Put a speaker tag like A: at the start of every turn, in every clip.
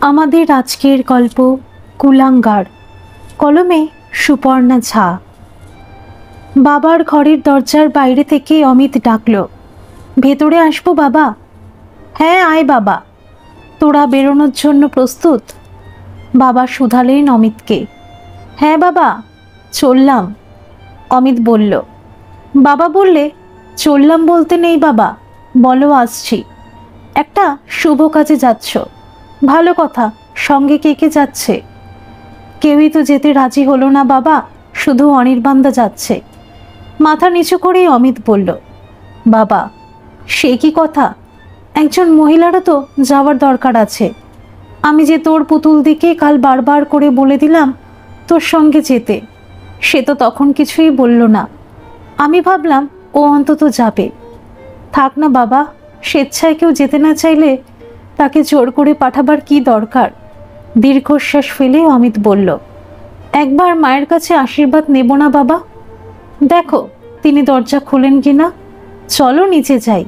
A: আমাদের আজকের গল্প কুলাঙ্গার। কলমে সুপর্ণা ঝা। বাবার ঘরের দরজার বাইরে থেকে অমিত ডাকল, ভেতরে আসবো বাবা? হ্যাঁ আয় বাবা, তোরা বেরোনোর জন্য প্রস্তুত? বাবা শুধালেন অমিতকে। হ্যাঁ বাবা, চললাম, অমিত বলল। বাবা বললে, চললাম বলতে নেই বাবা, বলো আসছি। একটা শুভ কাজে যাচ্ছ, ভালো কথা, সঙ্গে কে কে যাচ্ছে? কেউই তো যেতে রাজি হলো না বাবা, শুধু অনির্বাণদা যাচ্ছে। মাথা নিচু করেই অমিত বলল, বাবা সে কি কথা? একজন মহিলারও তো যাওয়ার দরকার আছে। আমি যে তোর পুতুল দিকে কাল বারবার করে বলে দিলাম তোর সঙ্গে যেতে, সে তো তখন কিছুই বলল না। আমি ভাবলাম ও অন্তত যাবে। থাক না বাবা, স্বেচ্ছায় কেউ যেতে না চাইলে তাকে জোর করে পাঠাবার কি দরকার? দীর্ঘশ্বাস ফেলে অমিত বলল, একবার মায়ের কাছে আশীর্বাদ নেব না বাবা? দেখো তিনি দরজা খোলেন কিনা। চলো নিচে যাই,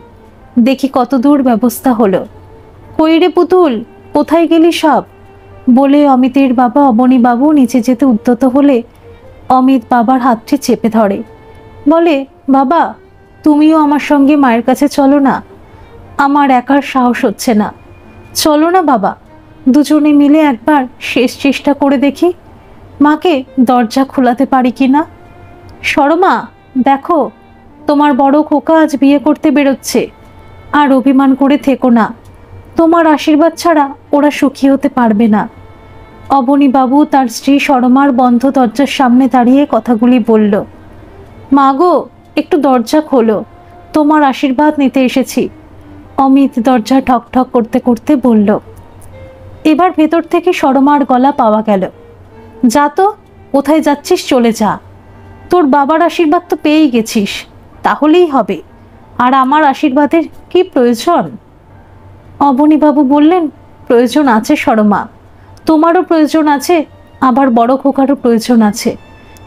A: দেখি কত দূর ব্যবস্থা হলো। কই রে পুতুল, কোথায় গেলি সব? বলে অমিতের বাবা অবনীবাবু নিচে যেতে উদ্যত হলে অমিত বাবার হাতটি চেপে ধরে, বলে, বাবা তুমিও আমার সঙ্গে মায়ের কাছে চলো না। আমার একার সাহস হচ্ছে না। চলো না বাবা, দুজনে মিলে একবার শেষ চেষ্টা করে দেখি মাকে দরজা খোলাতে পারি কি না। সরমা, দেখো তোমার বড় খোকা আজ বিয়ে করতে বেরোচ্ছে, আর অভিমান করে থেকো না। তোমার আশীর্বাদ ছাড়া ওরা সুখী হতে পারবে না। অবনীবাবু তার স্ত্রী সরমার বন্ধ দরজার সামনে দাঁড়িয়ে কথাগুলি বলল। মা গো, একটু দরজা খোলো, তোমার আশীর্বাদ নিতে এসেছি। অমিত দরজা ঠক ঠক করতে করতে বলল। এবার ভেতর থেকে সরমার গলা পাওয়া গেল, যা তো, কোথায় যাচ্ছিস চলে যা। তোর বাবার আশীর্বাদ তো পেয়েই গেছিস, তাহলেই হবে। আর আমার আশীর্বাদের কি প্রয়োজন? অবনীবাবু বললেন, প্রয়োজন আছে সরমা, তোমারও প্রয়োজন আছে, আবার বড় খোকারও প্রয়োজন আছে।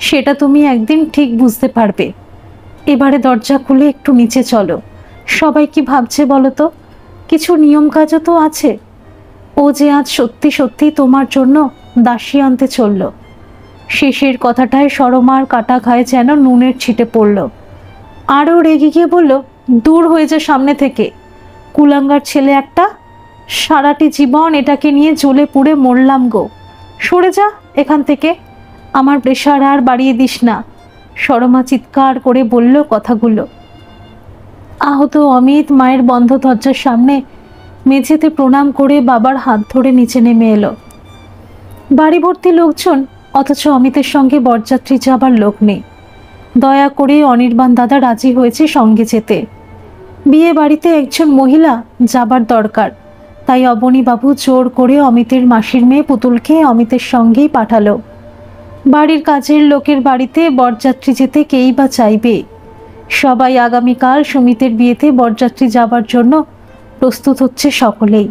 A: সেটা তুমি একদিন ঠিক বুঝতে পারবে। এবারে দরজা খুলে একটু নিচে চলো। সবাই কি ভাবছে বলো তো? কিছু নিয়ম কাজও তো আছে। ও যে আজ সত্যি সত্যি তোমার জন্য দাসী আনতে চলল। শেষের কথাটায় সরমার কাটা ঘায়ে যেন নুনের ছিটে পড়ল। আরও রেগে গিয়ে বলল, দূর হয়ে যা সামনে থেকে, কুলাঙ্গার ছেলে একটা। সারাটি জীবন এটাকে নিয়ে জ্বলে পুড়ে মরলাম গো। সরে যা এখান থেকে, আমার প্রেশার আর বাড়িয়ে দিস না। সরমা চিৎকার করে বলল কথাগুলো। আহত অমিত মায়ের বন্ধ দরজার সামনে মেঝেতে প্রণাম করে বাবার হাত ধরে নিচে নেমে এলো। বাড়ি ভর্তি লোকজন, অথচ অমিতের সঙ্গে বরযাত্রী যাবার লোক নেই। দয়া করে অনির্বাণ দাদা রাজি হয়েছে সঙ্গে যেতে। বিয়ে বাড়িতে একজন মহিলা যাবার দরকার, তাই অবনীবাবু জোর করে অমিতের মাসির মেয়ে পুতুলকে অমিতের সঙ্গেই পাঠালো। বাড়ির কাজের লোকের বাড়িতে বরযাত্রী যেতে কেই বা চাইবে? সবাই আগামীকাল সুমিতের বিয়েতে বরযাত্রী যাবার জন্য প্রস্তুত হচ্ছে সকলেই।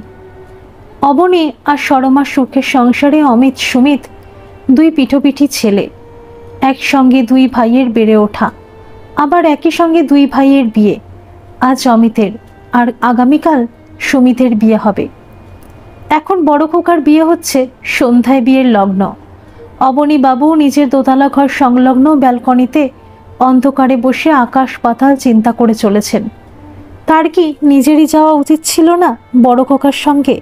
A: অবনী আর সরমার সুখের সংসারে অমিত সুমিত দুই পিঠোপিঠি ছেলে। একসঙ্গে দুই ভাইয়ের বেড়ে ওঠা, আবার একই সঙ্গে দুই ভাইয়ের বিয়ে। আজ অমিতের, আর আগামীকাল সুমিতের বিয়ে হবে। এখন বড় খোকার বিয়ে হচ্ছে, সন্ধ্যায় বিয়ের লগ্ন। অবনীবাবু নিজের দোতলা ঘর সংলগ্ন ব্যালকনিতে অন্ধকারে বসে আকাশ পাতাল চিন্তা করে চলেছেন। তার কি নিজেরই যাওয়া উচিত ছিল না বড় খোকার সঙ্গে?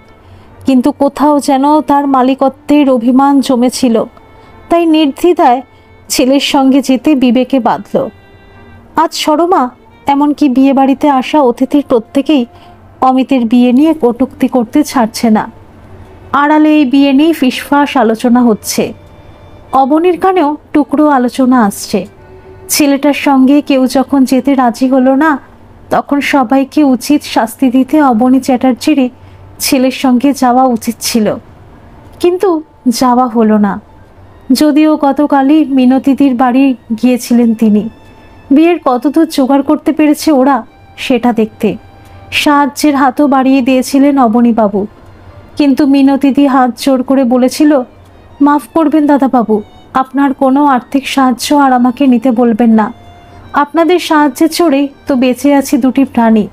A: কিন্তু কোথাও যেন তার মালিকত্বের অভিমান জমেছিল, তাই নির্দ্বিধায় ছেলের সঙ্গে যেতে বিবেকে বাঁধল। আজ সরমা, এমনকি বিয়ে বাড়িতে আসা অতিথির প্রত্যেকেই অমিতের বিয়ে নিয়ে কটূক্তি করতে ছাড়ছে না। আড়ালে এই বিয়ে নিয়ে ফিসফাস আলোচনা হচ্ছে। অবনীর কানেও টুকরো আলোচনা আসছে। ছেলেটার সঙ্গে কেউ যখন যেতে রাজি হলো না, তখন সবাইকে উচিত শাস্তি দিতে অবনী চ্যাটার্জিরই ছেলের সঙ্গে যাওয়া উচিত ছিল। কিন্তু যাওয়া হলো না। যদিও গতকালই মিনতিদির বাড়ি গিয়েছিলেন তিনি। বিয়ের কতদূর জোগাড় করতে পেরেছে ওরা, সেটা দেখতে সাহায্যের হাতও বাড়িয়ে দিয়েছিলেন অবনীবাবু। কিন্তু মিনতিদি হাত জোর করে বলেছিল, মাফ করবেন দাদাবাবু, আপনার কোনো আর্থিক সাহায্য আর আমাকে নিতে বলবেন না। আপনাদের সাহায্যে চড়েই তো বেঁচে আছি দুটি প্রাণী।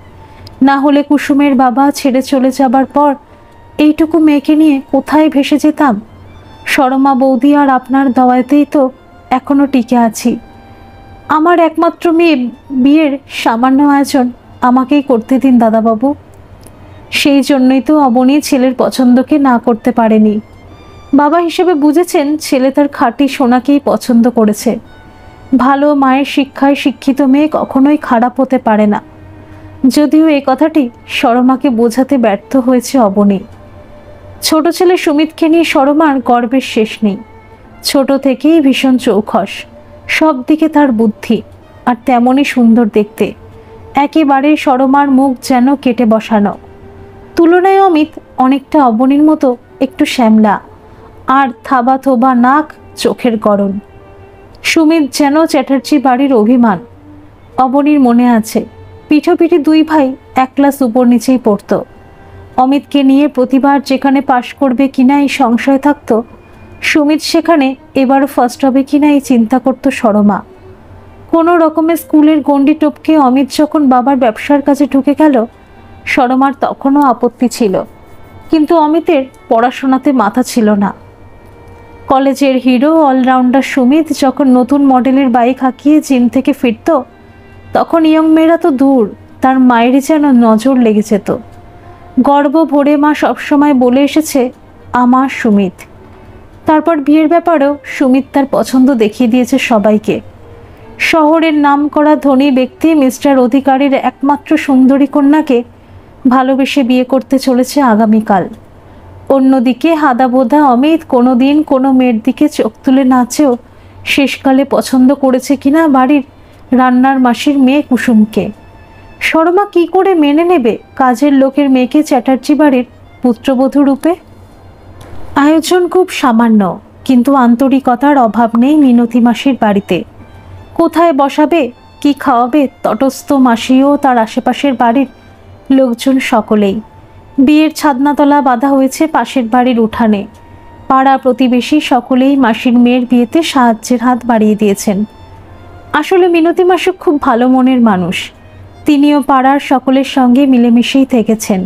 A: না হলে কুসুমের বাবা ছেড়ে চলে যাবার পর এইটুকু মেয়েকে নিয়ে কোথায় ভেসে যেতাম। সরমা বৌদি আর আপনার দওয়াতেই তো এখনো টিকে আছি। আমার একমাত্র মেয়ে বিয়ের সামান্য আয়োজন আমাকেই করতে দিন দাদাবাবু। সেই জন্যই তো অবনী ছেলের পছন্দকে না করতে পারেনি। বাবা হিসেবে বুঝেছেন ছেলে তার খাঁটি সোনাকেই পছন্দ করেছে। ভালো মায়ের শিক্ষায় শিক্ষিত মেয়ে কখনোই খারাপ হতে পারে না। যদিও এই কথাটি সরমাকে বোঝাতে ব্যর্থ হয়েছে অবনী। ছোট ছেলে সুমিতকে নিয়ে সরমার গর্বের শেষ নেই। ছোট থেকেই ভীষণ চৌখস, সব দিকে তার বুদ্ধি, আর তেমনই সুন্দর দেখতে। একেবারে সরমার মুখ যেন কেটে বসানো। তুলনায় অমিত অনেকটা অবনীর মতো একটু শ্যামলা, আর থাবা থোবা নাক, চোখের গড়ন। সুমিত যেন চ্যাটার্জি বাড়ির অভিমান। অবনীর মনে আছে পিঠোপিঠি দুই ভাই এক ক্লাস উপর নিচেই পড়তো। অমিতকে নিয়ে প্রতিবার যেখানে পাশ করবে কিনা এই সংশয় থাকতো, সুমিত সেখানে এবারও ফার্স্ট হবে কিনা এই চিন্তা করত সরমা। কোনো রকমের স্কুলের গণ্ডি টপকে অমিত যখন বাবার ব্যবসার কাজে ঢুকে গেল, সরমার তখনও আপত্তি ছিল, কিন্তু অমিতের পড়াশোনাতে মাথা ছিল না। কলেজের হিরো অলরাউন্ডার সুমিত যখন নতুন মডেলের বাইক হাঁকিয়ে জিম থেকে ফিরত, তখন ইয়ং মেয়েরা তো দূর, তার মায়েরই যেন নজর লেগে যেত। গর্ব ভরে মা সবসময় বলে এসেছে আমার সুমিত। তারপর বিয়ের ব্যাপারেও সুমিত তার পছন্দ দেখিয়ে দিয়েছে সবাইকে। শহরের নামকরা ধনী ব্যক্তি মিস্টার অধিকারীর একমাত্র সুন্দরী কন্যাকে ভালোবেসে বিয়ে করতে চলেছে আগামীকাল। অন্যদিকে হাদাবোধা অমিত কোনোদিন কোনো মেয়ের দিকে চোখ তুলে নাচেও শেষকালে পছন্দ করেছে কিনা বাড়ির রান্নার মাসির মেয়ে কুসুমকে। শর্মা কি করে মেনে নেবে কাজের লোকের মেয়েকে চ্যাটার্জি বাড়ির পুত্রবধূ রূপে? আয়োজন খুব সামান্য, কিন্তু আন্তরিকতার অভাব নেই মিনতি মাসির বাড়িতে। কোথায় বসাবে, কি খাওয়াবে, তটস্থ মাসিও তার আশেপাশের বাড়ির লোকজন সকলেই। বিয়ের ছাদনাতলা বাঁধা হয়েছে পাশের বাড়ির উঠানে। পাড়া প্রতিবেশী সকলেই মাসির মেয়ের বিয়েতে সাহায্যের হাত বাড়িয়ে দিয়েছেন। আসলে মিনতি মাসি খুব ভালো মনের মানুষ। তিনিও পাড়ার সকলের সঙ্গে মিলেমিশেই থেকেছেন।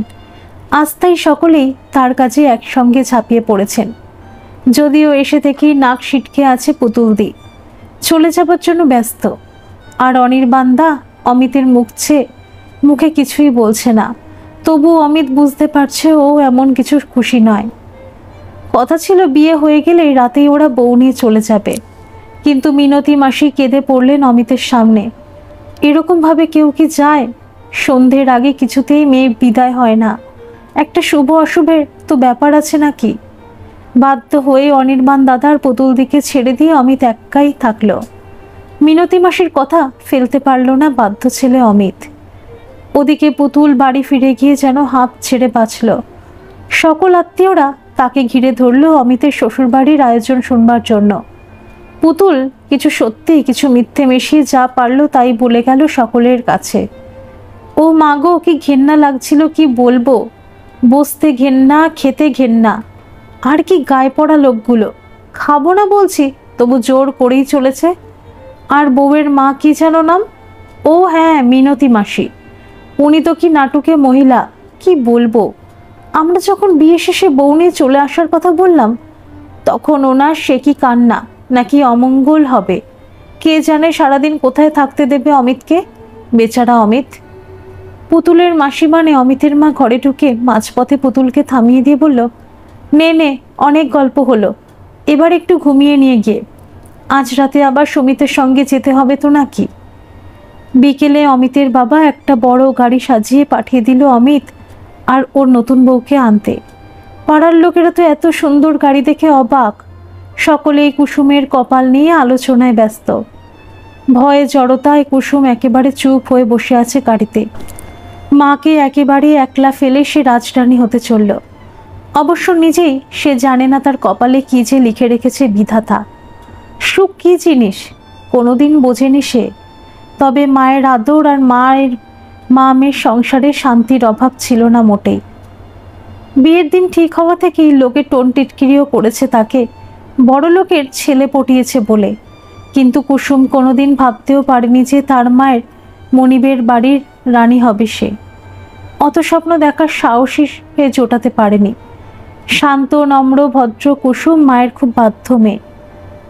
A: আজ তাই সকলেই তার কাজে একসঙ্গে ঝাঁপিয়ে পড়েছেন। যদিও এসে থেকেই নাক সিটকে আছে পুতুলদি, চলে যাবার জন্য ব্যস্ত। আর অনির্বাণদা অমিতের মুখে কিছুই বলছে না। তবু অমিত বুঝতে পারছে ও এমন কিছু খুশি নয়। কথা ছিল বিয়ে হয়ে গেলেই রাতেই ওরা বউ নিয়ে চলে যাবে, কিন্তু মিনতি মাসি কেঁদে পড়লেন অমিতের সামনে। এরকমভাবে কেউ কি যায়? সন্ধ্যের আগে কিছুতেই মেয়ে বিদায় হয় না। একটা শুভ অশুভের তো ব্যাপার আছে নাকি? বাধ্য হয়ে অনির্বাণ দাদার পুতুল দিকে ছেড়ে দিয়ে অমিত একাই থাকলো। মিনতি মাসির কথা ফেলতে পারল না বাধ্য ছেলে অমিত। ওদিকে পুতুল বাড়ি ফিরে গিয়ে যেন হাঁপ ছেড়ে বাঁচল। সকল আত্মীয়রা তাকে ঘিরে ধরল অমিতের শ্বশুরবাড়ির আয়োজন শুনবার জন্য। পুতুল কিছু সত্যি কিছু মিথ্যে মিশিয়ে যা পারল তাই বলে গেল সকলের কাছে। ও মাগো, কি ঘেন্না লাগছিল কি বলবো। বসতে ঘেন্না, খেতে ঘেন্না, আর কি গায়ে পড়া লোকগুলো। খাবো না বলছি তবু জোর করেই চলেছে। আর বউয়ের মা কি যেন নাম? ও হ্যাঁ, মিনতি মাসি। উনি তো কি নাটকে মহিলা, কি বলবো। আমরা যখন বিয়ে শেষে বউ নিয়ে চলে আসার কথা বললাম, তখন ওনার সে কি কান্না নাকি অমঙ্গল হবে। কে জানে সারাদিন কোথায় থাকতে দেবে অমিতকে। বেচারা অমিত। পুতুলের মাসি মানে অমিতের মা ঘরে ঢুকে মাঝপথে পুতুলকে থামিয়ে দিয়ে বলল, নে নে, অনেক গল্প হলো, এবার একটু ঘুমিয়ে নিয়ে গিয়ে। আজ রাতে আবার সুমিতের সঙ্গে যেতে হবে তো নাকি। বিকেলে অমিতের বাবা একটা বড় গাড়ি সাজিয়ে পাঠিয়ে দিল অমিত আর ওর নতুন বউকে আনতে। পাড়ার লোকেরা তো এত সুন্দর গাড়ি দেখে অবাক। সকলেই কুসুমের কপাল নিয়ে আলোচনায় ব্যস্ত। ভয়ে জড়তায় কুসুম একেবারে চুপ হয়ে বসে আছে গাড়িতে। মাকে একেবারে একলা ফেলে সে রাজরানী হতে চলল। অবশ্য নিজেই সে জানে না তার কপালে কি যে লিখে রেখেছে বিধাতা। সুখ কি জিনিস কোনোদিন বোঝেনি সে। তবে মায়ের আদর আর মা মেয়ের সংসারে শান্তির অভাব ছিল না মোটেই। বিয়ের দিন ঠিক হওয়া থেকেই লোকে টোন টিটকিরিও করেছে তাকে বড় লোকের ছেলে পটিয়েছে বলে। কিন্তু কুসুম কোনোদিন ভাবতেও পারেনি যে তার মায়ের মনিবের বাড়ির রানী হবে সে। অত স্বপ্ন দেখার সাহসী সে জোটাতে পারেনি। শান্ত, নম্র, ভদ্র কুসুম মায়ের খুব বাধ্য মেয়ে।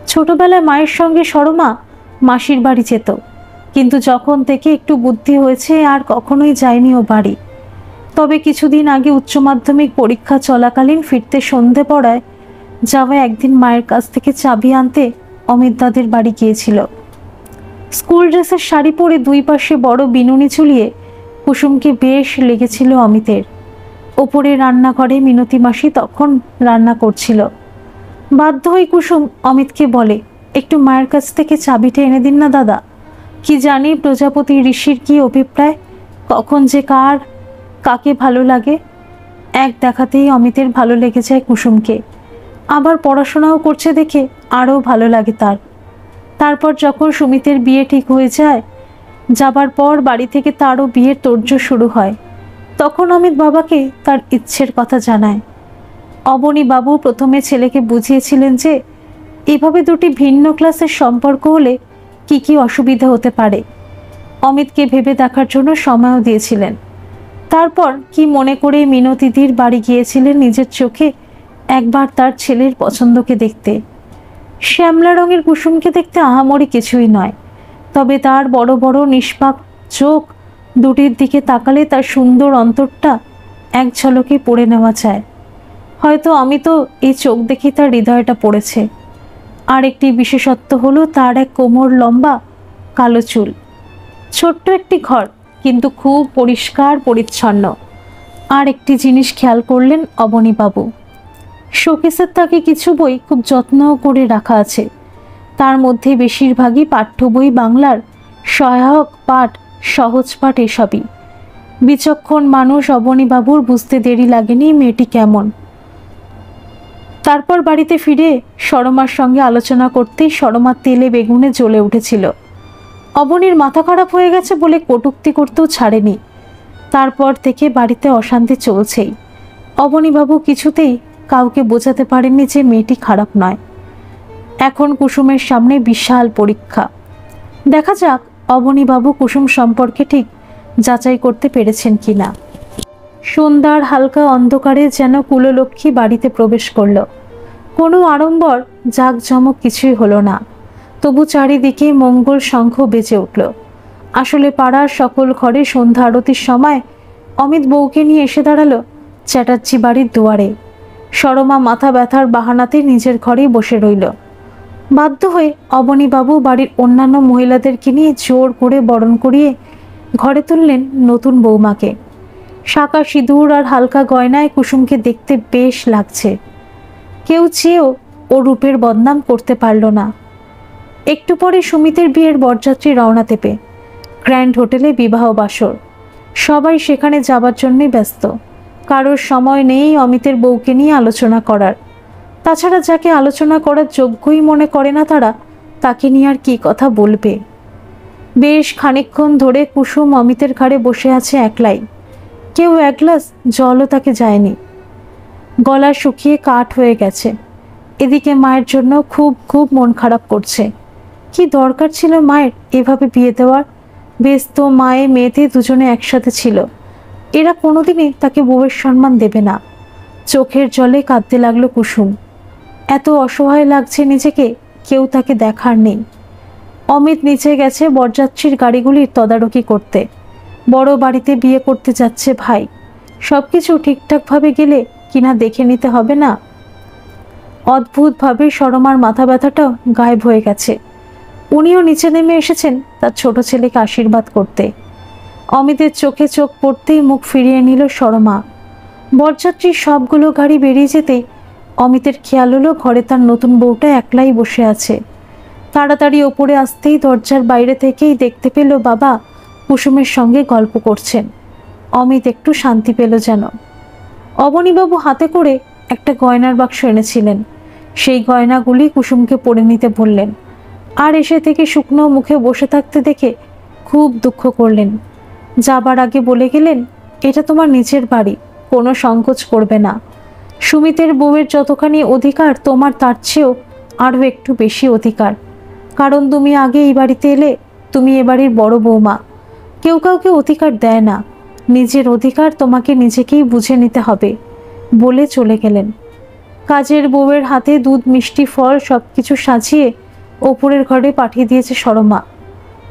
A: ছোটবেলায় মায়ের সঙ্গে সরমা মাসির বাড়ি যেত, কিন্তু যখন থেকে একটু বুদ্ধি হয়েছে আর কখনোই যায়নি ও বাড়ি। তবে কিছুদিন আগে উচ্চ মাধ্যমিক পরীক্ষা চলাকালীন ফিরতে সন্ধে পড়ায় যাওয়া একদিন মায়ের কাছ থেকে চাবি আনতে অমিত দাদের বাড়ি গিয়েছিল। স্কুল ড্রেসের শাড়ি পরে দুই পাশে বড় বিনুনি ঝুলিয়ে কুসুমকে বেশ লেগেছিল অমিতের। ওপরে রান্নাঘরে মিনতি মাসি তখন রান্না করছিল। বাধ্য হয়ে কুসুম অমিতকে বলে, একটু মায়ের কাছ থেকে চাবিটা এনে দিন না দাদা। কি জানি প্রজাপতি ঋষির কি অভিপ্রায়, কখন যে কাকে ভালো লাগে। এক দেখাতেই অমিতের ভালো লেগে যায় কুসুমকে, আবার পড়াশোনাও করছে দেখে আরও ভালো লাগে তার। তারপর যখন সুমিতের বিয়ে ঠিক হয়ে যায়, যাবার পর বাড়ি থেকে তারও বিয়ের তোড়জোড় শুরু হয়। তখন অমিত বাবাকে তার ইচ্ছের কথা জানায়। অবনী বাবু প্রথমে ছেলেকে বুঝিয়েছিলেন যে এভাবে দুটি ভিন্ন ক্লাসের সম্পর্ক হলে কি কি অসুবিধা হতে পারে। অমিতকে ভেবে দেখার জন্য সময়ও দিয়েছিলেন। তারপর কি মনে করে মিনতিদির বাড়ি গিয়েছিলেন নিজের চোখে একবার তার ছেলের পছন্দকে দেখতে। শ্যামলা রঙের কুসুমকে দেখতে আহামরি কিছুই নয়, তবে তার বড় বড় নিষ্পাপ চোখ দুটির দিকে তাকালে তার সুন্দর অন্তরটা এক ঝলকে পড়ে নেওয়া যায়। হয়তো আমি তো এই চোখ দেখি তার হৃদয়টা পড়েছে। আর একটি বিশেষত্ব হলো তার এক কোমর লম্বা কালো চুল। ছোট্ট একটি ঘর, কিন্তু খুব পরিষ্কার পরিচ্ছন্ন। আর একটি জিনিস খেয়াল করলেন অবনীবাবু, শোকেসের তাকে কিছু বই খুব যত্ন করে রাখা আছে। তার মধ্যে বেশিরভাগই পাঠ্য বই, বাংলার সহায়ক পাঠ, সহজ পাঠ এসবই। বিচক্ষণ মানুষ অবনীবাবুর বুঝতে দেরি লাগেনি মেয়েটি কেমন। তারপর বাড়িতে ফিরে সরমার সঙ্গে আলোচনা করতেই সরমা তেলে বেগুনে জ্বলে উঠেছিল। অবনীর মাথা খারাপ হয়ে গেছে বলে কটূক্তি করতেও ছাড়েনি। তারপর থেকে বাড়িতে অশান্তি চলছেই। অবনীবাবু কিছুতেই কাউকে বোঝাতে পারেননি যে মেয়েটি খারাপ নয়। এখন কুসুমের সামনে বিশাল পরীক্ষা। দেখা যাক অবনীবাবু কুসুম সম্পর্কে ঠিক যাচাই করতে পেরেছেন কিনা। সন্ধ্যার হালকা অন্ধকারে যেন কুললক্ষ্মী বাড়িতে প্রবেশ করল। কোনো আড়ম্বর জাঁকজমক কিছুই হলো না, তবু চারিদিকে মঙ্গল শঙ্খ বেজে উঠল। আসলে পাড়ার সকল ঘরে সন্ধ্যা আরতির সময় অমিত বউকে নিয়ে এসে দাঁড়ালো চ্যাটার্জি বাড়ির দুয়ারে। সরমা মাথা ব্যথার বাহানাতে নিজের ঘরেই বসে রইল। বাধ্য হয়ে অবনীবাবু বাড়ির অন্যান্য মহিলাদেরকে নিয়ে জোর করে বরণ করিয়ে ঘরে তুললেন নতুন বৌমাকে। শাঁকা সিঁদুর আর হালকা গয়নায় কুসুমকে দেখতে বেশ লাগছে। কেউ চেয়েও ও রূপের বদনাম করতে পারল না। একটু পরে সুমিতের বিয়ের বরযাত্রী রওনা দেবে। গ্র্যান্ড হোটেলে বিবাহ বাসর। সবাই সেখানে যাবার জন্যই ব্যস্ত। কারোর সময় নেই অমিতের বউকে নিয়ে আলোচনা করার। তাছাড়া যাকে আলোচনা করার যোগ্যই মনে করে না তারা, তাকে নিয়ে আর কি কথা বলবে। বেশ খানিকক্ষণ ধরে কুসুম অমিতের ঘাড়ে বসে আছে একলাই। কেউ এক গ্লাস জলও তাকে যায়নি। গলা শুকিয়ে কাঠ হয়ে গেছে। এদিকে মায়ের জন্য খুব খুব মন খারাপ করছে। কি দরকার ছিল মায়ের এভাবে বিয়ে দেওয়ার? বেশ তো মায়ে মেয়েতে দুজনে একসাথে ছিল। এরা কোনোদিনই তাকে বউয়ের সম্মান দেবে না। চোখের জলে কাঁদতে লাগলো কুসুম। এত অসহায় লাগছে নিজেকে, কেউ তাকে দেখার নেই। অমিত নিচে গেছে বরযাত্রীর গাড়িগুলির তদারকি করতে। বড় বাড়িতে বিয়ে করতে যাচ্ছে ভাই, সব কিছু ঠিকঠাকভাবে গেলে কিনা দেখে নিতে হবে না। অদ্ভুতভাবে সরমার মাথা ব্যথাটাও গায়েব হয়ে গেছে। উনিও নিচে নেমে এসেছেন তার ছোট ছেলেকে আশীর্বাদ করতে। অমিতের চোখে চোখ পড়তেই মুখ ফিরিয়ে নিল সরমা। বরযাত্রীর সবগুলো গাড়ি বেরিয়ে যেতে অমিতের খেয়াল হলো ঘরে তার নতুন বউটা একলাই বসে আছে। তাড়াতাড়ি ওপরে আসতেই দরজার বাইরে থেকেই দেখতে পেল বাবা কুসুমের সঙ্গে গল্প করছেন। অমিত একটু শান্তি পেল যেন। অবনীবাবু হাতে করে একটা গয়নার বাক্স এনেছিলেন। সেই গয়নাগুলি কুসুমকে পরে নিতে বললেন। আর এসে থেকে শুকনো মুখে বসে থাকতে দেখে খুব দুঃখ করলেন। যাবার আগে বলে গেলেন, এটা তোমার নিজের বাড়ি, কোনো সংকোচ করবে না। সুমিতের বউয়ের যতখানি অধিকার তোমার তার চেয়েও আরও একটু বেশি অধিকার। কারণ তুমি আগে এই বাড়িতে এলে, তুমি এ বাড়ির বড় বৌমা। কেউ কাউকে অধিকার দেয় না, নিজের অধিকার তোমাকে নিজেকেই বুঝে নিতে হবে বলে চলে গেলেন। কাজের বউয়ের হাতে দুধ মিষ্টি ফল সব কিছু সাজিয়ে ওপরের ঘরে পাঠিয়ে দিয়েছে সরমা,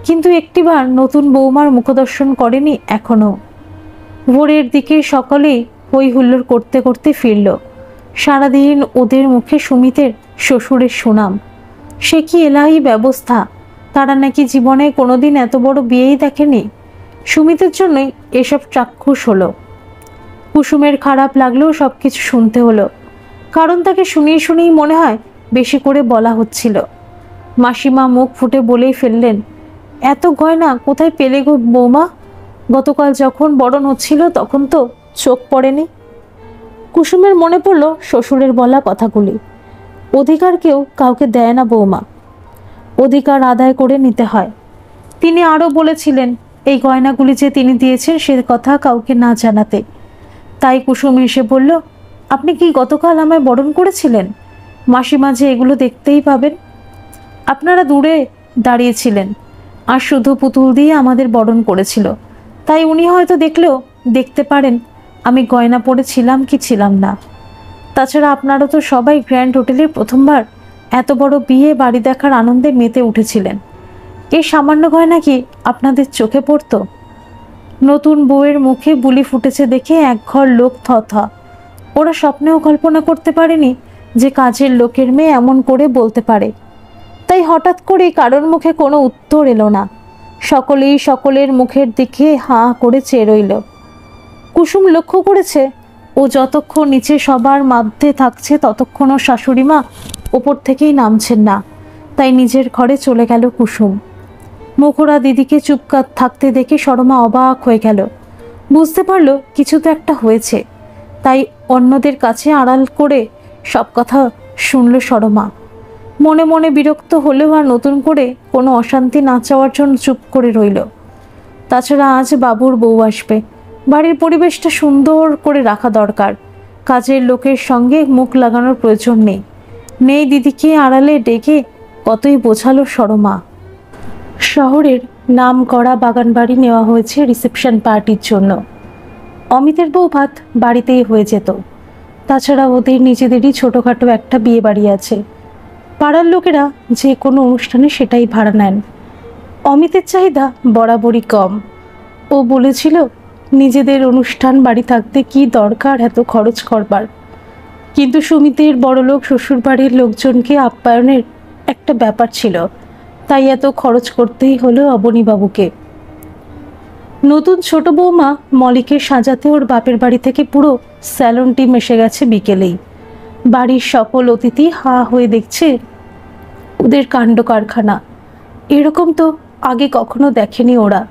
A: কিন্তু একটিবার নতুন বৌমার মুখদর্শন করেনি এখনো। ভোরের দিকে সকলেই হই হুল্লোড় করতে করতে ফিরল। সারাদিন ওদের মুখে সুমিতের শ্বশুরের সুনাম। সে কি এলাহি ব্যবস্থা! তারা নাকি জীবনে কোনোদিন এত বড় বিয়েই দেখেনি। সুমিতের জন্যই এসব চাক্ষুষ হলো। কুসুমের খারাপ লাগলেও সব কিছু শুনতে হলো, কারণ তাকে শুনিয়ে শুনিয়ে মনে হয় বেশি করে বলা হচ্ছিল। মাসিমা মুখ ফুটে বলেই ফেললেন, এত গয়না কোথায় পেলে গো বৌমা? গতকাল যখন বরণ হচ্ছিল তখন তো চোখ পড়েনি। কুসুমের মনে পড়ল শ্বশুরের বলা কথাগুলি। অধিকার কেউ কাউকে দেয় না বৌমা, অধিকার আদায় করে নিতে হয়। তিনি আরও বলেছিলেন এই গয়নাগুলি যে তিনি দিয়েছেন সে কথা কাউকে না জানাতে। তাই কুসুম এসে বলল, আপনি কি গতকাল আমায় বরণ করেছিলেন? মাসিমা যে এগুলো দেখতেই পাবেন। আপনারা দূরে দাঁড়িয়েছিলেন আর শুধু পুতুল দিয়ে আমাদের বরণ করেছিল, তাই উনি হয়তো দেখলেও দেখতে পারেন আমি গয়না পরেছিলাম কি ছিলাম না। তাছাড়া আপনারা তো সবাই গ্র্যান্ড হোটেলে প্রথমবার এত বড় বিয়ে বাড়ি দেখার আনন্দে মেতে উঠেছিলেন। এই সামান্য গয়না কি আপনাদের চোখে পড়তো? নতুন বউয়ের মুখে বুলি ফুটেছে দেখে একঘর লোক থথা। ওরা স্বপ্নেও কল্পনা করতে পারেনি যে কাজের লোকের মেয়ে এমন করে বলতে পারে। তাই হঠাৎ করে কারোর মুখে কোনো উত্তর এলো না। সকলেই সকলের মুখের দিকে হাঁ করে চেয়ে রইল। কুসুম লক্ষ্য করেছে ও যতক্ষণ নিচে সবার মধ্যে থাকছে ততক্ষণ ও শাশুড়িমা ওপর থেকেই নামছেন না। তাই নিজের ঘরে চলে গেল কুসুম। মুখরা দিদিকে চুপ থাকতে দেখে সরমা অবাক হয়ে গেল। বুঝতে পারল কিছু তো একটা হয়েছে। তাই অন্যদের কাছে আড়াল করে সব কথা শুনল সরমা। মনে মনে বিরক্ত হলেও আর নতুন করে কোনো অশান্তি না চাওয়ার জন্য চুপ করে রইল। তাছাড়া আজ বাবুর বউ আসবে, বাড়ির পরিবেশটা সুন্দর করে রাখা দরকার। কাজের লোকের সঙ্গে মুখ লাগানোর প্রয়োজন নেই। মেয়ে দিদিকে আড়ালে ডেকে কতই বোঝালো সরমা। শহরের নাম করা বাগান বাড়ি নেওয়া হয়েছে রিসেপশন পার্টির জন্য। অমিতের বউ ভাত বাড়িতেই হয়ে যেত। তাছাড়া ওদের নিজেদেরই ছোটোখাটো একটা বিয়ে বাড়ি আছে। পাড়ার লোকেরা যে কোনো অনুষ্ঠানে সেটাই ভাড়া নেন। অমিতের চাহিদা বরাবরই কম। ও বলেছিল নিজেদের অনুষ্ঠান বাড়ি থাকতে কি দরকার এত খরচ করবার। কিন্তু সুমিতের বড়লোক শ্বশুরবাড়ির লোকজনকে আপ্যায়নের একটা ব্যাপার ছিল, তাই এত খরচ করতেই হলো অবনীবাবুকে। নতুন ছোট বৌমা মলিকে সাজাতে ওর বাপের বাড়ি থেকে পুরো স্যালন টিম এসে গেছে বিকেলেই। বাড়ির সকল অতিথি হা হয়ে দেখছে ওদের কাণ্ড কারখানা। এরকম তো আগে কখনো দেখেনি ওরা।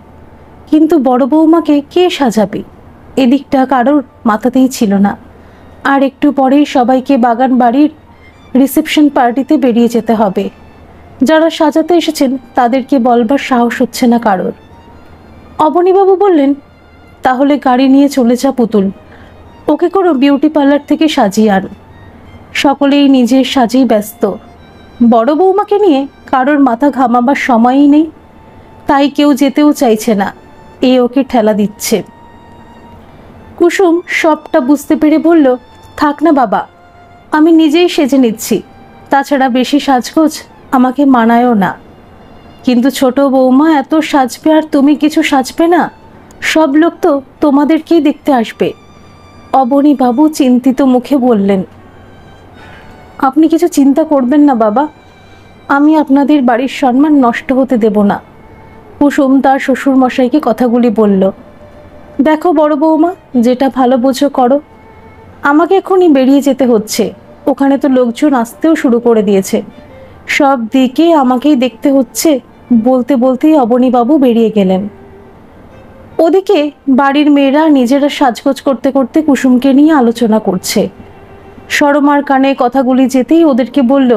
A: কিন্তু বড় বৌমাকে কে সাজাবে এদিকটা কারোর মাথাতেই ছিল না। আর একটু পরেই সবাইকে বাগান বাড়ির রিসেপশন পার্টিতে বেরিয়ে যেতে হবে। যারা সাজাতে এসেছেন তাদেরকে বলবার সাহস হচ্ছে না কারোর। অবনীবাবু বললেন, তাহলে গাড়ি নিয়ে চলে যা পুতুল, ওকে কোনো বিউটি পার্লার থেকে সাজিয়ে আন। সকলেই নিজের সাজেই ব্যস্ত। বড় বৌমাকে নিয়ে কারোর মাথা ঘামাবার সময়ই নেই। তাই কেউ যেতেও চাইছে না, এ ওকে ঠেলা দিচ্ছে। কুসুম সবটা বুঝতে পেরে বলল, থাক না বাবা, আমি নিজেই সেজে নিচ্ছি। তাছাড়া বেশি সাজগোজ আমাকে মানায়ও না। কিন্তু ছোট বৌমা এত সাজবে আর তুমি কিছু সাজবে না? সব লোক তো তোমাদেরকেই দেখতে আসবে। অবনীবাবু চিন্তিত মুখে বললেন, আপনি কিছু চিন্তা করবেন না বাবা, আমি আপনাদের বাড়ির সম্মান নষ্ট হতে দেব না। কুসুম তার শ্বশুরমশাইকে কথাগুলি বলল। দেখো বড় বৌমা, যেটা ভালো বোঝো করো। আমাকে এখনই বেরিয়ে যেতে হচ্ছে। ওখানে তো লোকজন আসতেও শুরু করে দিয়েছে। সব দিকে আমাকেই দেখতে হচ্ছে। বলতে বলতেই অবনীবাবু বেরিয়ে গেলেন। ওদিকে বাড়ির মেয়েরা নিজেরা সাজগোজ করতে করতে কুসুমকে নিয়ে আলোচনা করছে। সরমার কানে কথাগুলি যেতেই ওদেরকে বলল,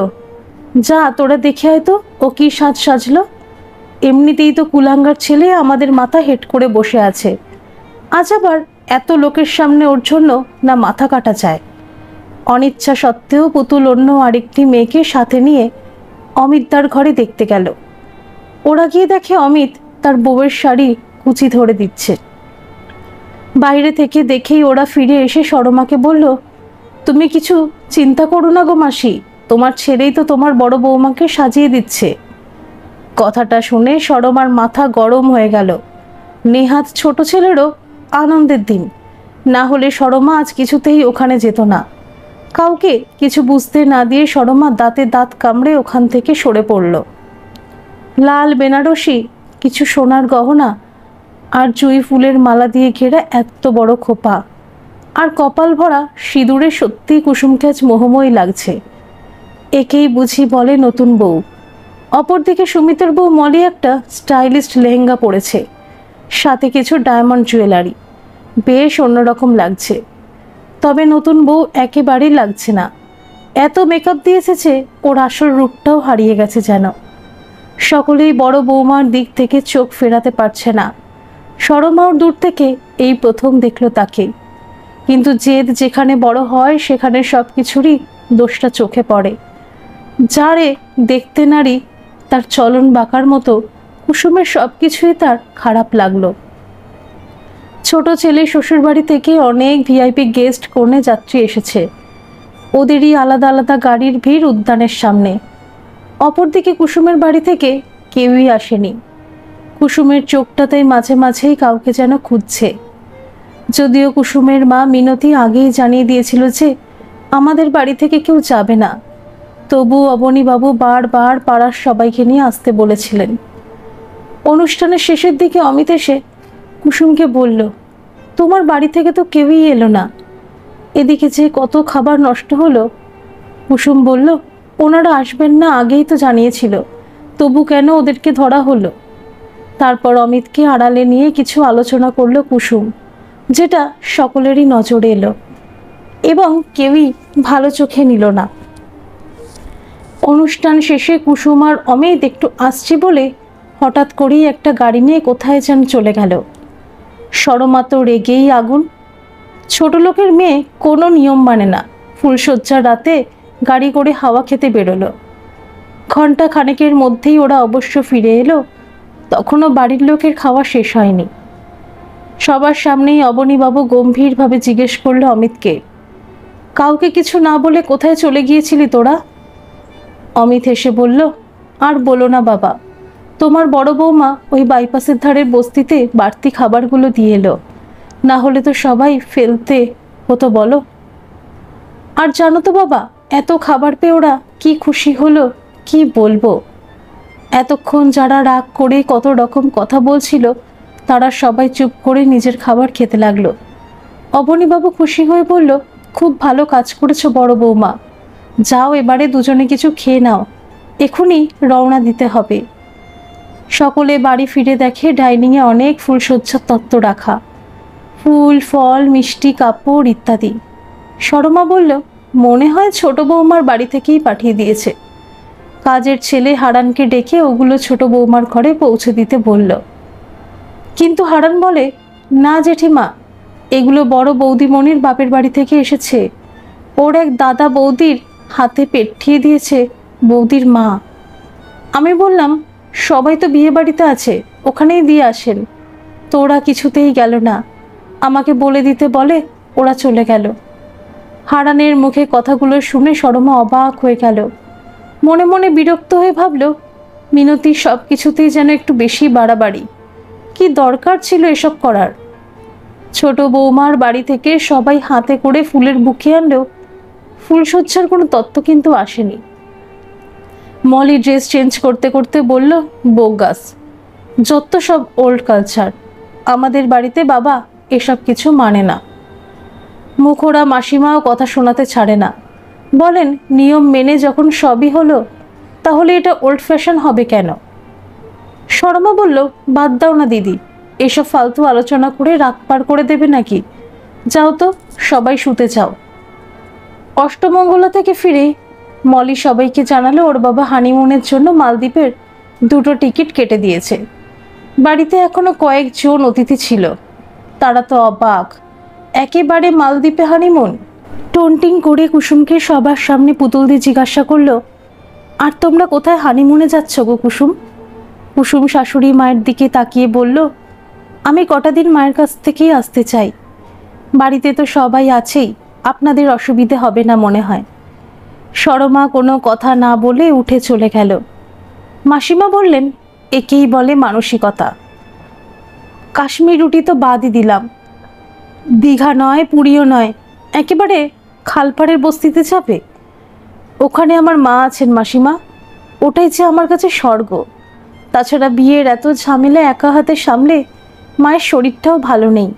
A: যা তোরা দেখে হয়তো ও কি সাজ সাজলো। এমনিতেই তো কুলাঙ্গার ছেলে আমাদের মাথা হেট করে বসে আছে, আজ আবার এত লোকের সামনে ওর জন্য না মাথা কাটা চায়। অনিচ্ছা সত্ত্বেও পুতুল অন্য আরেকটি মেয়েকে সাথে নিয়ে অমিতদার ঘরে দেখতে গেল। ওরা গিয়ে দেখে অমিত তার বউয়ের শাড়ি কুচি ধরে দিচ্ছে। বাইরে থেকে দেখেই ওরা ফিরে এসে সরমাকে বলল, তুমি কিছু চিন্তা করো না গো মাসি, তোমার ছেলেই তো তোমার বড় বৌমাকে সাজিয়ে দিচ্ছে। কথাটা শুনে সরমার মাথা গরম হয়ে গেল। নেহাত ছোট ছেলেরও আনন্দের দিন, না হলে সরমা আজ কিছুতেই ওখানে যেত না। কাউকে কিছু বুঝতে না দিয়ে সরমা দাঁতে দাঁত কামড়ে ওখান থেকে সরে পড়ল। লাল বেনারসি কিছু সোনার গহনা আর জুঁই ফুলের মালা দিয়ে ঘেরা এত বড় খোপা আর কপাল ভরা সিঁদুরে সত্যিই কুসুমকে আজ মোহময়ী লাগছে। একেই বুঝি বলে নতুন বউ। অপরদিকে সুমিতের বউ মলি একটা স্টাইলিস্ট লেহেঙ্গা পরেছে, সাথে কিছু ডায়মন্ড জুয়েলারি, বেশ অন্যরকম লাগছে। তবে নতুন বউ একেবারেই লাগছে না, এত মেকআপ দিয়ে এসেছে ওর আসল রূপটাও হারিয়ে গেছে যেন। সকলেই বড় বৌমার দিক থেকে চোখ ফেরাতে পারছে না। সরমাও দূর থেকে এই প্রথম দেখলো তাকে, কিন্তু জেদ যেখানে বড় হয় সেখানে সব কিছুরই দোষটা চোখে পড়ে। যারে দেখতে নারী তার চলন বাঁকার মতো কুসুমের সব কিছুই তার খারাপ লাগলো। ছোট ছেলে শ্বশুরবাড়ি থেকে অনেক ভিআইপি গেস্ট কনে যাত্রী এসেছে, ওদেরই আলাদা আলাদা গাড়ির ভিড় উদ্যানের সামনে। অপরদিকে কুসুমের বাড়ি থেকে কেউই আসেনি। কুসুমের চোখটাতেই মাঝে মাঝেই কাউকে যেন খুঁজছে। যদিও কুসুমের মা মিনতি আগেই জানিয়ে দিয়েছিল যে আমাদের বাড়ি থেকে কেউ যাবে না, তবু অবনীবাবু বারবার পাড়ার সবাইকে নিয়ে আসতে বলেছিলেন। অনুষ্ঠানের শেষের দিকে অমিত এসে কুসুমকে বলল, তোমার বাড়ি থেকে তো কেউই এলো না, এদিকে যে কত খাবার নষ্ট হলো। কুসুম বলল, ওনারা আসবেন না আগেই তো জানিয়েছিল, তবু কেন ওদেরকে ধরা হলো। তারপর অমিতকে আড়ালে নিয়ে কিছু আলোচনা করলো কুসুম, যেটা সকলেরই নজরে এলো এবং কেউই ভালো চোখে নিল না। অনুষ্ঠান শেষে কুসুম আর অমিত একটু আসছে বলে হঠাৎ করেই একটা গাড়ি নিয়ে কোথায় যেন চলে গেল। সরমা তো রেগেই আগুন। ছোট লোকের মেয়ে কোনো নিয়ম মানে না, ফুলশয্যার রাতে গাড়ি করে হাওয়া খেতে বেরোলো। ঘন্টা খানেকের মধ্যেই ওরা অবশ্য ফিরে এলো, তখনও বাড়ির লোকের খাওয়া শেষ হয়নি। সবার সামনেই অবনীবাবু গম্ভীরভাবে জিজ্ঞেস করলো অমিতকে, কাউকে কিছু না বলে কোথায় চলে গিয়েছিলি তোরা? অমিত হেসে বলল, আর বলো না বাবা, তোমার বড় বৌমা ওই বাইপাসের ধারের বস্তিতে বাড়তি খাবারগুলো দিয়ে এলো, না হলে তো সবাই ফেলতে হতো বলো। আর জানো তো বাবা, এত খাবার পেয়ে ওরা কি খুশি হলো কি বলবো। এতক্ষণ যারা রাগ করে কত রকম কথা বলছিল তারা সবাই চুপ করে নিজের খাবার খেতে লাগলো। অবনীবাবু খুশি হয়ে বলল, খুব ভালো কাজ করেছো বড় বৌমা, যাও এবারে দুজনে কিছু খেয়ে নাও, এখনই রওনা দিতে হবে। সকলে বাড়ি ফিরে দেখে ডাইনিংয়ে অনেক ফুলশয্যার তত্ত্ব রাখা, ফুল ফল মিষ্টি কাপড় ইত্যাদি। সরমা বলল, মনে হয় ছোট বৌমার বাড়ি থেকেই পাঠিয়ে দিয়েছে। কাজের ছেলে হারানকে ডেকে ওগুলো ছোট বৌমার ঘরে পৌঁছে দিতে বলল। কিন্তু হারান বলে, না জেঠিমা, এগুলো বড় বৌদিমণির বাপের বাড়ি থেকে এসেছে, ওর এক দাদা বৌদির হাতে পাঠিয়ে দিয়েছে বৌদির মা। আমি বললাম, সবাই তো বিয়ে বাড়িতে আছে, ওখানেই দিয়ে আসেন। তো ওরা কিছুতেই গেল না, আমাকে বলে দিতে বলে ওরা চলে গেল। হারানের মুখে কথাগুলো শুনে সরমা অবাক হয়ে গেল। মনে মনে বিরক্ত হয়ে ভাবল, মিনতি সব কিছুতেই যেন একটু বেশি বাড়াবাড়ি, কি দরকার ছিল এসব করার। ছোট বৌমার বাড়ি থেকে সবাই হাতে করে ফুলের বুকে আনলেও ফুলশয্যার কোনো তত্ত্ব কিন্তু আসেনি। মলি ড্রেস চেঞ্জ করতে করতে বলল, বোগাস, যত সব ওল্ড কালচার, আমাদের বাড়িতে বাবা এসব কিছু মানে না। মুখোরা মাসিমাও কথা শোনাতে ছাড়ে না, বলেন নিয়ম মেনে যখন সবই হলো তাহলে এটা ওল্ড ফ্যাশন হবে কেন। শর্মা বলল, বাদ দাও না দিদি, এসব ফালতু আলোচনা করে রাত পার করে দেবে নাকি, যাও তো সবাই শুতে যাও। অষ্টমঙ্গলা থেকে ফিরে মলি সবাইকে জানালো ওর বাবা হানিমুনের জন্য মালদ্বীপের 2টো টিকিট কেটে দিয়েছে। বাড়িতে এখনো কয়েকজন অতিথি ছিল, তারা তো অবাক, একেবারে মালদ্বীপে হানিমুন। টন্টিং করে কুসুমকে সবার সামনে পুতুল দিয়ে জিজ্ঞাসা করলো, আর তোমরা কোথায় হানিমুনে যাচ্ছ গো কুসুম? কুসুম শাশুড়ি মায়ের দিকে তাকিয়ে বলল, আমি কটা দিন মায়ের কাছ থেকেই আসতে চাই, বাড়িতে তো সবাই আছেই, আপনাদের অসুবিধে হবে না মনে হয়, সরমা কোনো কথা না বলে উঠে চলে গেল। মাসিমা বললেন, একেই বলে মানসিকতা। কাশ্মীর রুটি তো বাদই দিলাম, দীঘা নয়, পুরীও নয়, একেবারে খালপাড়ের বস্তিতে যাবে। ওখানে আমার মা আছেন মাসিমা, ওটাই যে আমার কাছে স্বর্গ। তাছাড়া বিয়ের এত ঝামেলা একা হাতে সামলে মায়ের শরীরটাও ভালো নেই।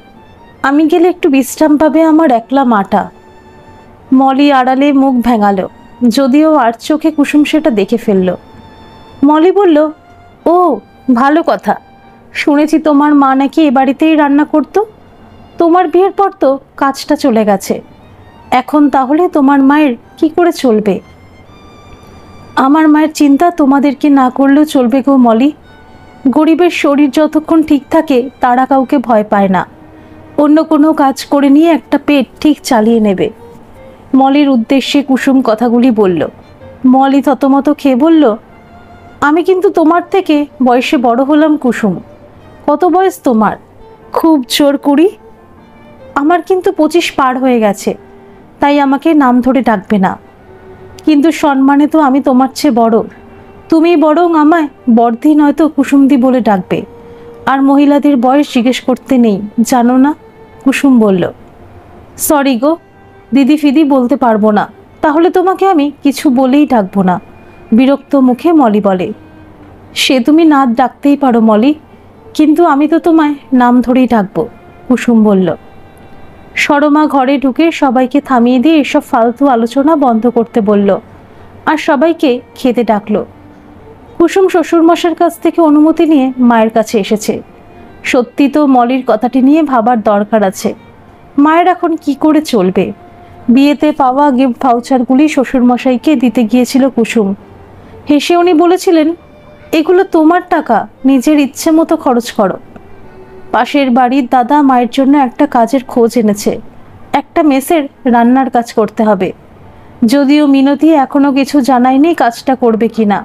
A: আমি গেলে একটু বিশ্রাম পাবে আমার একলা মাটা। মলি আড়ালে মুখ ভেঙালো, যদিও আর চোখে কুসুম সেটা দেখে ফেলল। মলি বলল, ও ভালো কথা, শুনেছি তোমার মা নাকি এ বাড়িতেই রান্না করতো। তোমার বিয়ের পর তো কাজটা চলে গেছে, এখন তাহলে তোমার মায়ের কি করে চলবে? আমার মায়ের চিন্তা তোমাদেরকে না করলেও চলবে গো মলি। গরিবের শরীর যতক্ষণ ঠিক থাকে তারা কাউকে ভয় পায় না, অন্য কোনো কাজ করে নিয়ে একটা পেট ঠিক চালিয়ে নেবে। মলির উদ্দেশ্যে কুসুম কথাগুলি বলল। মলি থতমত খেয়ে বলল, আমি কিন্তু তোমার থেকে বয়সে বড় হলাম কুসুম। কত বয়স তোমার? খুব জোর করি। আমার কিন্তু 25 পার হয়ে গেছে, তাই আমাকে নাম ধরে ডাকবে না। কিন্তু সম্মানে তো আমি তোমার চেয়ে বড়, তুমি বরং আমায় বর্দি নয়তো কুসুমদি বলে ডাকবে। আর মহিলাদের বয়স জিজ্ঞেস করতে নেই, জানো না? কুসুম বলল, সরি গো, দিদি ফিদি বলতে পারবো না। তাহলে তোমাকে আমি কিছু বলেই ডাকবো না। বিরক্ত মুখে মলি বলে। সে তুমি না ডাকতেই পারো মলি, কিন্তু আমি তো তোমায় নাম ধরেই ডাকবো, কুসুম বলল। সরমা ঘরে ঢুকে সবাইকে থামিয়ে দিয়ে এসব ফালতু আলোচনা বন্ধ করতে বলল, আর সবাইকে খেতে ডাকলো। কুসুম শ্বশুরমশার কাছ থেকে অনুমতি নিয়ে মায়ের কাছে এসেছে। সত্যি তো মলির কথাটি নিয়ে ভাবার দরকার আছে। মায়ের এখন কি করে চলবে? বিয়েতে পাওয়া গিফট ভাউচারগুলি শ্বশুরমশাইকে দিতে গিয়েছিল কুসুম। হেসে উনি বলেছিলেন, এগুলো তোমার টাকা, নিজের ইচ্ছে মতো খরচ করো। পাশের বাড়ির দাদা মায়ের জন্য একটা কাজের খোঁজ এনেছে, একটা মেসের রান্নার কাজ করতে হবে। যদিও মিনতি এখনো কিছু জানায়নি কাজটা করবে কিনা,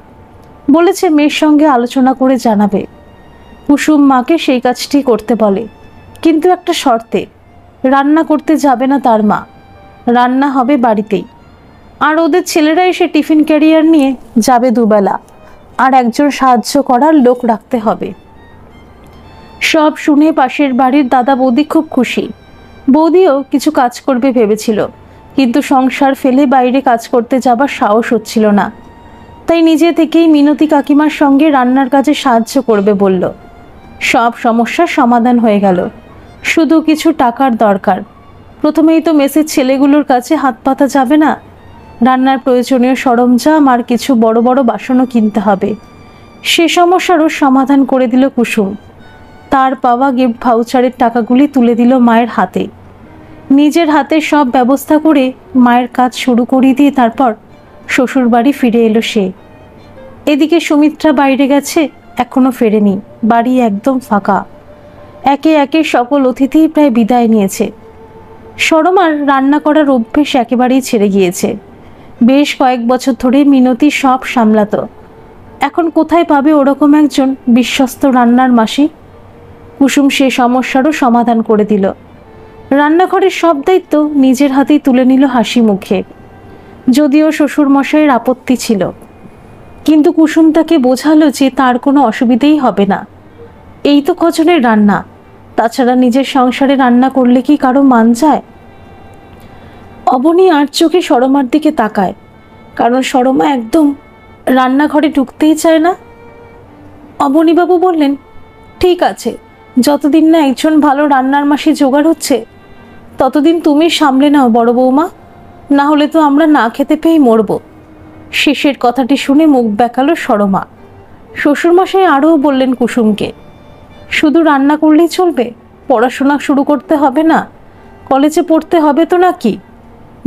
A: বলেছে মেয়ের সঙ্গে আলোচনা করে জানাবে। কুসুম মাকে সেই কাজটি করতে বলে, কিন্তু একটা শর্তে, রান্না করতে যাবে না তার মা, রান্না হবে বাড়িতেই। আর ওদের ছেলেরা এসে টিফিন ক্যারিয়ার নিয়ে যাবে দুবেলা, আর একজন সাহায্য করার লোক রাখতে হবে। সব শুনে পাশের বাড়ির দাদা বৌদি খুব খুশি। বৌদিও কিছু কাজ করবে ভেবেছিল, কিন্তু সংসার ফেলে বাইরে কাজ করতে যাবার সাহস হচ্ছিল না। তাই নিজে থেকেই মিনতি কাকিমার সঙ্গে রান্নার কাজে সাহায্য করবে বলল। সব সমস্যার সমাধান হয়ে গেল, শুধু কিছু টাকার দরকার। প্রথমেই তো মেসের ছেলেগুলোর কাছে হাত পাতা যাবে না। রান্নার প্রয়োজনীয় সরঞ্জাম আর কিছু বড় বড় বাসনও কিনতে হবে। সে সমস্যারও সমাধান করে দিল কুসুম। তার পাওয়া গিফট ভাউচারের টাকাগুলি তুলে দিল মায়ের হাতে। নিজের হাতে সব ব্যবস্থা করে মায়ের কাজ শুরু করিয়ে দিয়ে তারপর শ্বশুর বাড়ি ফিরে এলো সে। এদিকে সুমিত্রা বাইরে গেছে, এখনো ফেরেনি। বাড়ি একদম ফাঁকা। একে একে সকল অতিথি প্রায় বিদায় নিয়েছে। সরমার রান্না করার অভ্যেস একেবারেই ছেড়ে গিয়েছে। বেশ কয়েক বছর ধরে মিনতি সব সামলাতো। এখন কোথায় পাবে ওরকম একজন বিশ্বস্ত রান্নার মাসি? কুসুম সে সমস্যারও সমাধান করে দিল। রান্নাঘরের সব দায়িত্ব নিজের হাতেই তুলে নিল হাসি মুখে। যদিও শ্বশুরমশাইয়ের আপত্তি ছিল, কিন্তু কুসুম তাকে বোঝালো যে তার কোনো অসুবিধেই হবে না। এই তো কজনের রান্না, তাছাড়া নিজের সংসারে রান্না করলে কি কারো মান যায়? অবনী আর চোখে সরমার দিকে তাকায়, কারণ সরমা একদম রান্নাঘরে ঢুকতেই চায় না। অবনীবাবু বললেন, ঠিক আছে, যতদিন না একজন ভালো রান্নার মাসি জোগাড় হচ্ছে ততদিন তুমি সামলে নাও বড় বৌমা, না হলে তো আমরা না খেতে পেয়েই মরব। শেষের কথাটি শুনে মুখ বেঁকালো সরমা। শ্বশুরমশাই আরও বললেন কুসুমকে, শুধু রান্না করলেই চলবে? পড়াশোনা শুরু করতে হবে না? কলেজে পড়তে হবে তো নাকি?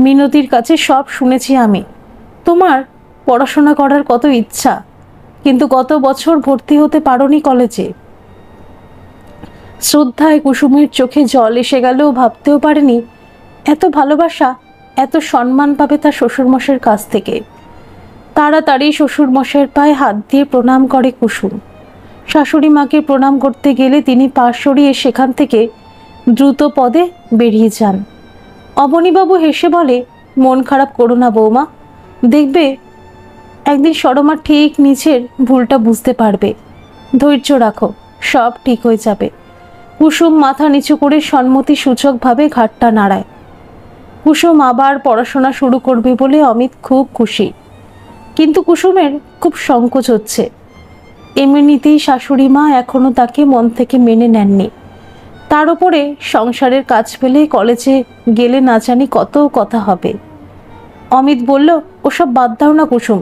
A: মিনতির কাছে সব শুনেছি আমি। তোমার পড়াশোনা করার কত ইচ্ছা, কিন্তু গত বছর ভর্তি হতে পারোনি কলেজে। শ্রদ্ধায় কুসুমের চোখে জল এসে গেলেও ভাবতেও পারেনি এত ভালোবাসা, এত সম্মান পাবে তার শ্বশুরমশাইয়ের কাছ থেকে। তাড়াতাড়ি শ্বশুরমশাইয়ের পায়ে হাত দিয়ে প্রণাম করে কুসুম। শাশুড়ি মাকে প্রণাম করতে গেলে তিনি পা সরিয়ে সেখান থেকে দ্রুত পদে বেরিয়ে যান। অবনীবাবু হেসে বলে, মন খারাপ করো না বৌমা, দেখবে একদিন সরমা ঠিক নিজের ভুলটা বুঝতে পারবে। ধৈর্য রাখো, সব ঠিক হয়ে যাবে। কুসুম মাথা নিচু করে সম্মতি সূচকভাবে ঘাটটা নাড়ায়। কুসুম আবার পড়াশোনা শুরু করবে বলে অমিত খুব খুশি, কিন্তু কুসুমের খুব সংকোচ হচ্ছে। এমনিতেই শাশুড়ি মা এখনো তাকে মন থেকে মেনে নেননি, তার উপরে সংসারের কাজ পেলে কলেজে গেলে না জানি কত কথা হবে। অমিত বলল, ওসব বাদ দাও না কুসুম,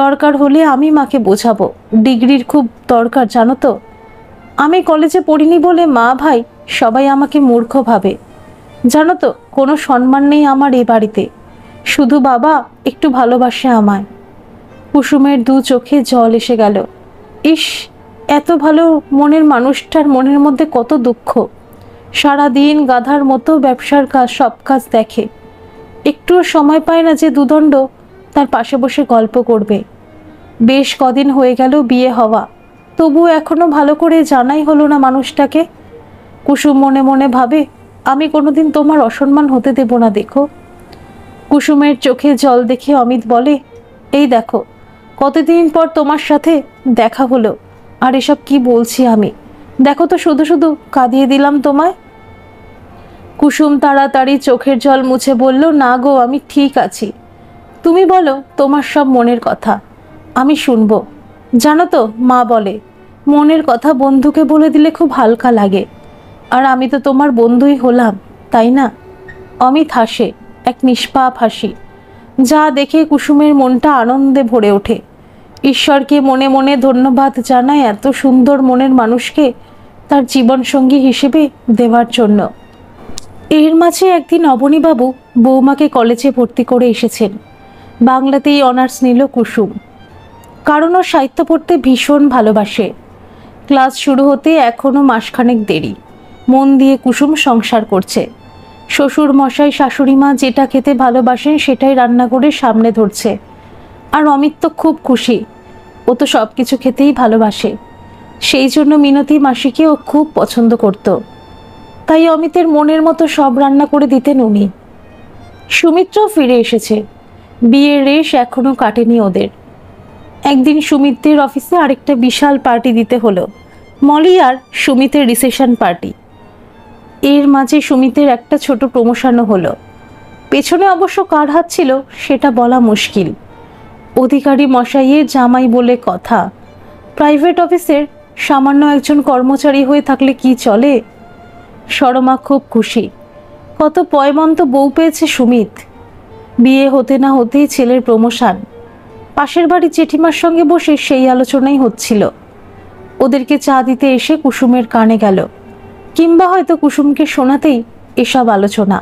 A: দরকার হলে আমি মাকে বোঝাবো, ডিগ্রির খুব দরকার জানো তো। আমি কলেজে পড়িনি বলে মা ভাই সবাই আমাকে মূর্খ ভাবে, জানো তো। কোনো সম্মান নেই আমার এ বাড়িতে, শুধু বাবা একটু ভালোবাসে আমায়। কুসুমের দু চোখে জল এসে গেল। ইস, এত ভালো মনের মানুষটার মনের মধ্যে কত দুঃখ। সারাদিন গাধার মতো ব্যবসার কাজ, সব কাজ দেখে, একটুও সময় পায় না যে দুদণ্ড তার পাশে বসে গল্প করবে। বেশ কদিন হয়ে গেল বিয়ে হওয়া, তবুও এখনো ভালো করে জানাই হলো না মানুষটাকে। কুসুম মনে মনে ভাবে, আমি কোনোদিন তোমার অসম্মান হতে দেব না দেখো। কুসুমের চোখে জল দেখে অমিত বলে, এই দেখো, কতদিন পর তোমার সাথে দেখা হলো, আর এসব কি বলছি আমি, দেখো তো শুধু শুধু কাঁদিয়ে দিলাম তোমায়। কুসুম তাড়াতাড়ি চোখের জল মুছে বলল, না গো, আমি ঠিক আছি। তুমি বলো তোমার সব মনের কথা, আমি শুনবো। জানো তো, মা বলে মনের কথা বন্ধুকে বলে দিলে খুব হালকা লাগে, আর আমি তো তোমার বন্ধুই হলাম, তাই না? অমিত হাসে, এক নিষ্পাপ হাসি, যা দেখে কুসুমের মনটা আনন্দে ভরে ওঠে। ঈশ্বরকে মনে মনে ধন্যবাদ জানায় এত সুন্দর মনের মানুষকে তার জীবনসঙ্গী হিসেবে দেওয়ার জন্য। এর মাঝে একদিন অবনীবাবু বৌমাকে কলেজে ভর্তি করে এসেছেন। বাংলাতেই অনার্স নিল কুসুম, কারণ ও সাহিত্য পড়তে ভীষণ ভালোবাসে। ক্লাস শুরু হতে এখনও মাসখানেক দেরি। মন দিয়ে কুসুম সংসার করছে। শ্বশুর মশাই শাশুড়ি মা যেটা খেতে ভালোবাসেন সেটাই রান্না করে সামনে ধরছে। আর অমিত তো খুব খুশি, ও তো সব কিছু খেতেই ভালোবাসে, সেই জন্য মিনতি মাসিকে ও খুব পছন্দ করত। তাই অমিতের মনের মতো সব রান্না করে দিতেন উনি। সুমিত্রাও ফিরে এসেছে, বিয়ের রেশ এখনো কাটেনি ওদের। একদিন সুমিত্রের অফিসে আরেকটা বিশাল পার্টি দিতে হলো, মলি আর সুমিতের রিসেপশন পার্টি। এর মাঝে সুমিতের একটা ছোট প্রমোশনও হলো। পেছনে অবশ্য কার হাত ছিল সেটা বলা মুশকিল। অধিকারী মশাইয়ের জামাই বলে কথা, প্রাইভেট অফিসের সামান্য একজন কর্মচারী হয়ে থাকলে কি চলে। সরমা খুব খুশি, কত পয়মন্ত বউ পেয়েছে সুমিত। বিয়ে হতে না হতেই ছেলের প্রমোশন। পাশের বাড়ির জেঠিমার সঙ্গে বসে সেই আলোচনাই হচ্ছিল। ওদেরকে চা দিতে এসে কুসুমের কানে গেল, কিংবা হয়তো কুসুমকে শোনাতেই এসব আলোচনা।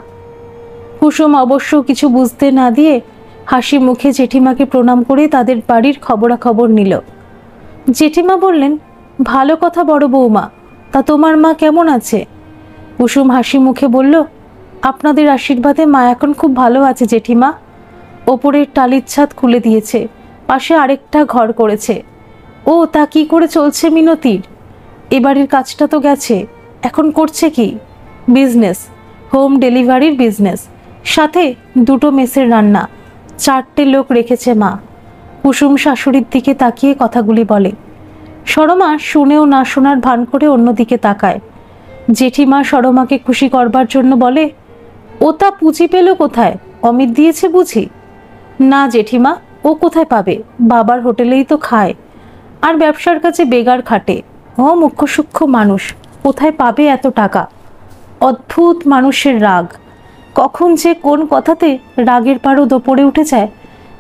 A: কুসুম অবশ্য কিছু বুঝতে না দিয়ে হাসি মুখে জেঠিমাকে প্রণাম করে তাদের বাড়ির খবরাখবর নিল। জেঠিমা বললেন, ভালো কথা বড় বৌমা, তা তোমার মা কেমন আছে? কুসুম হাসি মুখে বলল, আপনাদের আশীর্বাদে মা এখন খুব ভালো আছে জেঠিমা। ওপরের টালির ছাদ খুলে দিয়েছে, পাশে আরেকটা ঘর করেছে। ও, তা কি করে চলছে মিনতির? এবারের কাজটা তো গেছে, এখন করছে কি? বিজনেস, হোম ডেলিভারির বিজনেস, সাথে দুটো মেসের রান্না, 4টে লোক রেখেছে মা। কুসুম শাশুড়ির দিকে তাকিয়ে কথাগুলি বলে। সরমা শুনেও না শোনার ভান করে অন্যদিকে তাকায়। জেঠিমা সরমাকে খুশি করবার জন্য বলে, ও তা পুঁজি পেল কোথায়? অমিত দিয়েছে বুঝি? না জেঠিমা, ও কোথায় পাবে, বাবার হোটেলেই তো খায়, আর ব্যবসার কাছে বেগার খাটে। ও মুখ্য সূক্ষ্ম মানুষ, কোথায় পাবে এত টাকা? অদ্ভুত মানুষের রাগ, কখন যে কোন কথাতে রাগের পারদ ওপরে উঠে যায়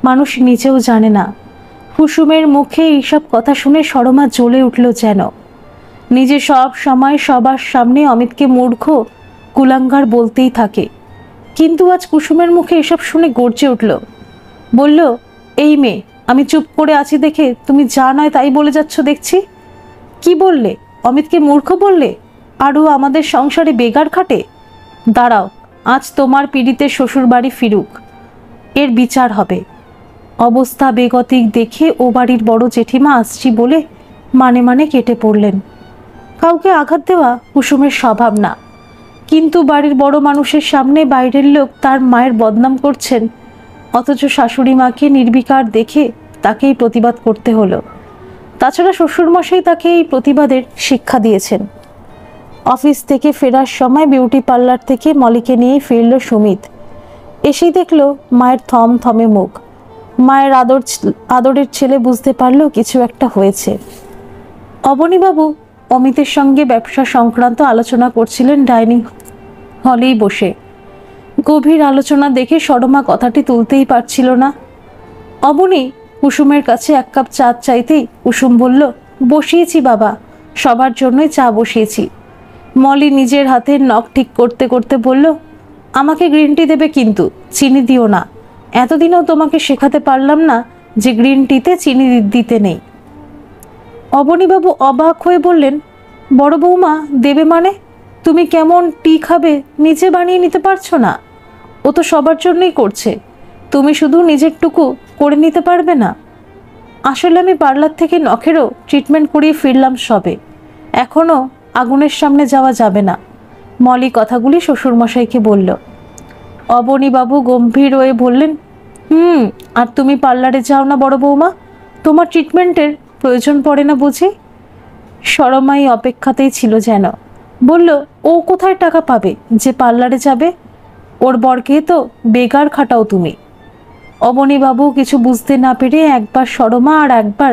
A: মানুষ নিজেও জানে না। কুসুমের মুখে এইসব কথা শুনে সরমা জ্বলে উঠল যেন। নিজে সব সময় সবার সামনে অমিতকে মূর্খ কুলাঙ্গার বলতেই থাকে, কিন্তু আজ কুসুমের মুখে এসব শুনে গর্জে উঠল। বলল, এই মেয়ে, আমি চুপ করে আছি দেখে তুমি যা নয় তাই বলে যাচ্ছ দেখছি। কি বললে? অমিতকে মূর্খ বললে? আরও আমাদের সংসারে বেগার খাটে? দাঁড়াও, আজ তোমার পিড়িতে শ্বশুর বাড়ি ফিরুক, এর বিচার হবে। অবস্থা বেগতিক দেখে ও বাড়ির বড় জেঠিমা আসছি বলে মানে মানে কেটে পড়লেন। কাউকে আঘাত দেওয়া কুসুমের স্বভাব না, কিন্তু বাড়ির বড় মানুষের সামনে বাইরের লোক তার মায়ের বদনাম করছেন, অথচ শাশুড়ি মাকে নির্বিকার দেখে তাকেই প্রতিবাদ করতে হলো। তাছাড়া শ্বশুরমশাই তাকে এই প্রতিবাদের শিক্ষা দিয়েছেন। অফিস থেকে ফেরার সময় বিউটি পার্লার থেকে মলিকে নিয়ে ফিরল সুমিত। এসেই দেখলো মায়ের থমথমে মুখ। মায়ের আদরের ছেলে বুঝতে পারলো কিছু একটা হয়েছে। অবনীবাবু অমিতের সঙ্গে ব্যবসা সংক্রান্ত আলোচনা করছিলেন ডাইনিং হলেই বসে। গভীর আলোচনা দেখে সরমা কথাটি তুলতেই পারছিল না। অবনী কুসুমের কাছে এক কাপ চা চাইতেই কুসুম বলল, বসিয়েছি বাবা, সবার জন্যই চা বসিয়েছি। মলি নিজের হাতের নখ ঠিক করতে করতে বলল, আমাকে গ্রিন টি দেবে কিন্তু চিনি দিও না। এতদিনও তোমাকে শেখাতে পারলাম না যে গ্রিন টিতে চিনি দিতে নেই। অবনীবাবু অবাক হয়ে বললেন, বড় বৌমা দেবে মানে? তুমি কেমন টি খাবে নিজে বানিয়ে নিতে পারছো না? ও তো সবার জন্যই করছে, তুমি শুধু নিজেরটুকু করে নিতে পারবে না? আসলে আমি পার্লার থেকে নখেরও ট্রিটমেন্ট করিয়ে ফিরলাম সবে, এখনও আগুনের সামনে যাওয়া যাবে না। মলি কথাগুলি শ্বশুরমশাইকে বলল। অবনীবাবু গম্ভীর হয়ে বললেন, আর তুমি পার্লারে যাও না বড় বৌমা? তোমার ট্রিটমেন্টের প্রয়োজন পড়ে না বুঝি? সরমাই অপেক্ষাতেই ছিল যেন। বলল, ও কোথায় টাকা পাবে যে পার্লারে যাবে? ওর বরকে তো বেগার খাটাও তুমি। অবনীবাবু কিছু বুঝতে না পেরে একবার সরমা আর একবার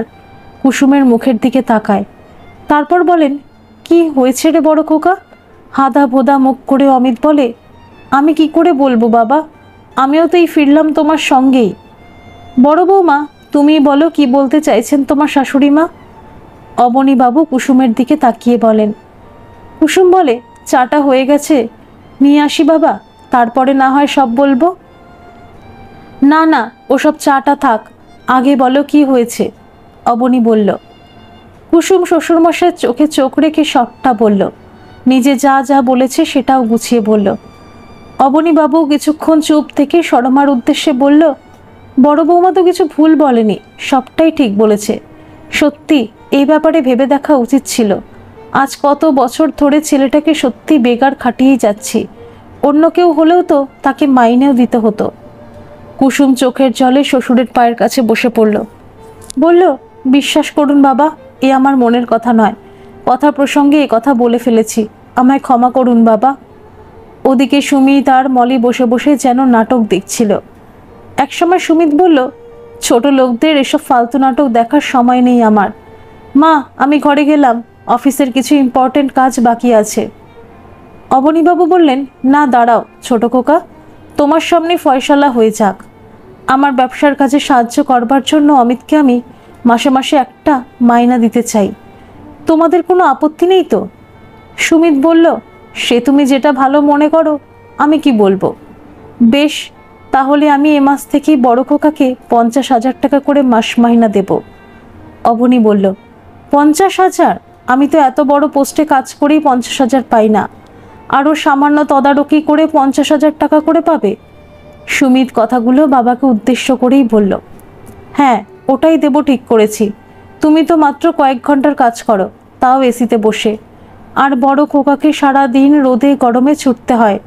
A: কুসুমের মুখের দিকে তাকায়। তারপর বলেন, কি হয়েছে রে বড় খোকা? হাদা ভোদা মুখ করে অমিত বলে, আমি কি করে বলবো বাবা, আমিও তো এই ফিরলাম তোমার সঙ্গেই। বড় বৌমা তুমি বলো কি বলতে চাইছেন তোমার শাশুড়ি মা? অবনীবাবু কুসুমের দিকে তাকিয়ে বলেন। কুসুম বলে, চাটা হয়ে গেছে, নিয়ে আসি বাবা, তারপরে না হয় সব বলবো। না না, ওসব চাটা থাক, আগে বলো কি হয়েছে। অবনী বলল। কুসুম শ্বশুরমশাইয়ের চোখে চোখ রেখে সবটা বলল, নিজে যা যা বলেছে সেটাও গুছিয়ে বলল। অবনীবাবু কিছুক্ষণ চুপ থেকে সরমার উদ্দেশ্যে বলল, বড় বৌমা তো কিছু ভুল বলেনি, সবটাই ঠিক বলেছে। সত্যি এই ব্যাপারে ভেবে দেখা উচিত ছিল। আজ কত বছর ধরে ছেলেটাকে সত্যি বেগার খাটিয়েই যাচ্ছি, অন্য কেউ হলেও তো তাকে মাইনেও দিতে হতো। কুসুম চোখের জলে শ্বশুরের পায়ের কাছে বসে পড়ল। বলল, বিশ্বাস করুন বাবা, এ আমার মনের কথা নয়, কথা প্রসঙ্গে এ কথা বলে ফেলেছি, আমায় ক্ষমা করুন বাবা। ওদিকে সুমিত আর মলি বসে বসে যেন নাটক দেখছিল। একসময় সুমিত বলল, ছোট লোকদের এসব ফালতু নাটক দেখার সময় নেই আমার। মা আমি ঘরে গেলাম, অফিসের কিছু ইম্পর্টেন্ট কাজ বাকি আছে। অবনীবাবু বললেন, না দাঁড়াও ছোট খোকা, তোমার সামনে ফয়সালা হয়ে যাক। আমার ব্যবসার কাজে সাহায্য করবার জন্য অমিতকে আমি মাসে মাসে একটা মাইনা দিতে চাই, তোমাদের কোনো আপত্তি নেই তো? সুমিত বলল, সে তুমি যেটা ভালো মনে করো, আমি কি বলবো। বেশ, তাহলে আমি এ মাস থেকেই বড় খোকাকে 50,000 টাকা করে মাস মাইনা দেব। অবনী বলল, 50,000? আমি তো এত বড় পোস্টে কাজ করেই 50,000 পাই না, আরও সামান্য তদারকি করে 50,000 টাকা করে পাবে? সুমিত কথাগুলো বাবাকে উদ্দেশ্য করেই বলল। হ্যাঁ, ওটাই দেব ঠিক করেছি। তুমি তো মাত্র কয়েক ঘন্টার কাজ করো, তাও এসিতে বসে, আর বড় খোকাকে সারা দিন রোদে গরমে ছুটতে হয়।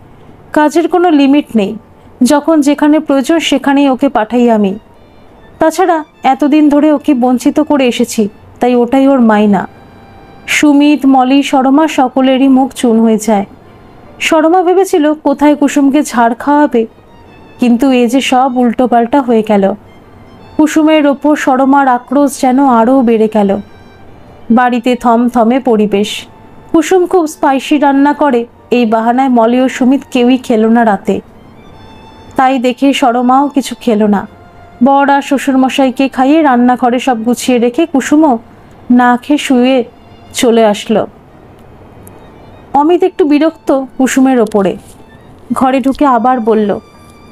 A: কাজের কোনো লিমিট নেই, যখন যেখানে প্রয়োজন সেখানেই ওকে পাঠাই আমি। তাছাড়া এতদিন ধরে ওকে বঞ্চিত করে এসেছি, তাই ওটাই ওর মাইনা। সুমিত, মলি, সরমা সকলেরই মুখ চুন হয়ে যায়। সরমা ভেবেছিল কোথায় কুসুমকে ঝাড় খাওয়াবে, কিন্তু এ যে সব উল্টোপাল্টা হয়ে গেল। কুসুমের ওপর সরমার আক্রোশ যেন আরও বেড়ে গেল। বাড়িতে থমথমে পরিবেশ। কুসুম খুব স্পাইসি রান্না করে, এই বাহানায় মলি ও সুমিত কেউই খেলো না রাতে। তাই দেখে সরমাও কিছু খেলো না। বর আর শ্বশুরমশাইকে খাইয়ে রান্নাঘরে সব গুছিয়ে রেখে কুসুমও না খেয়ে শুয়ে চলে আসলো। অমিত একটু বিরক্ত কুসুমের ওপরে। ঘরে ঢুকে আবার বলল,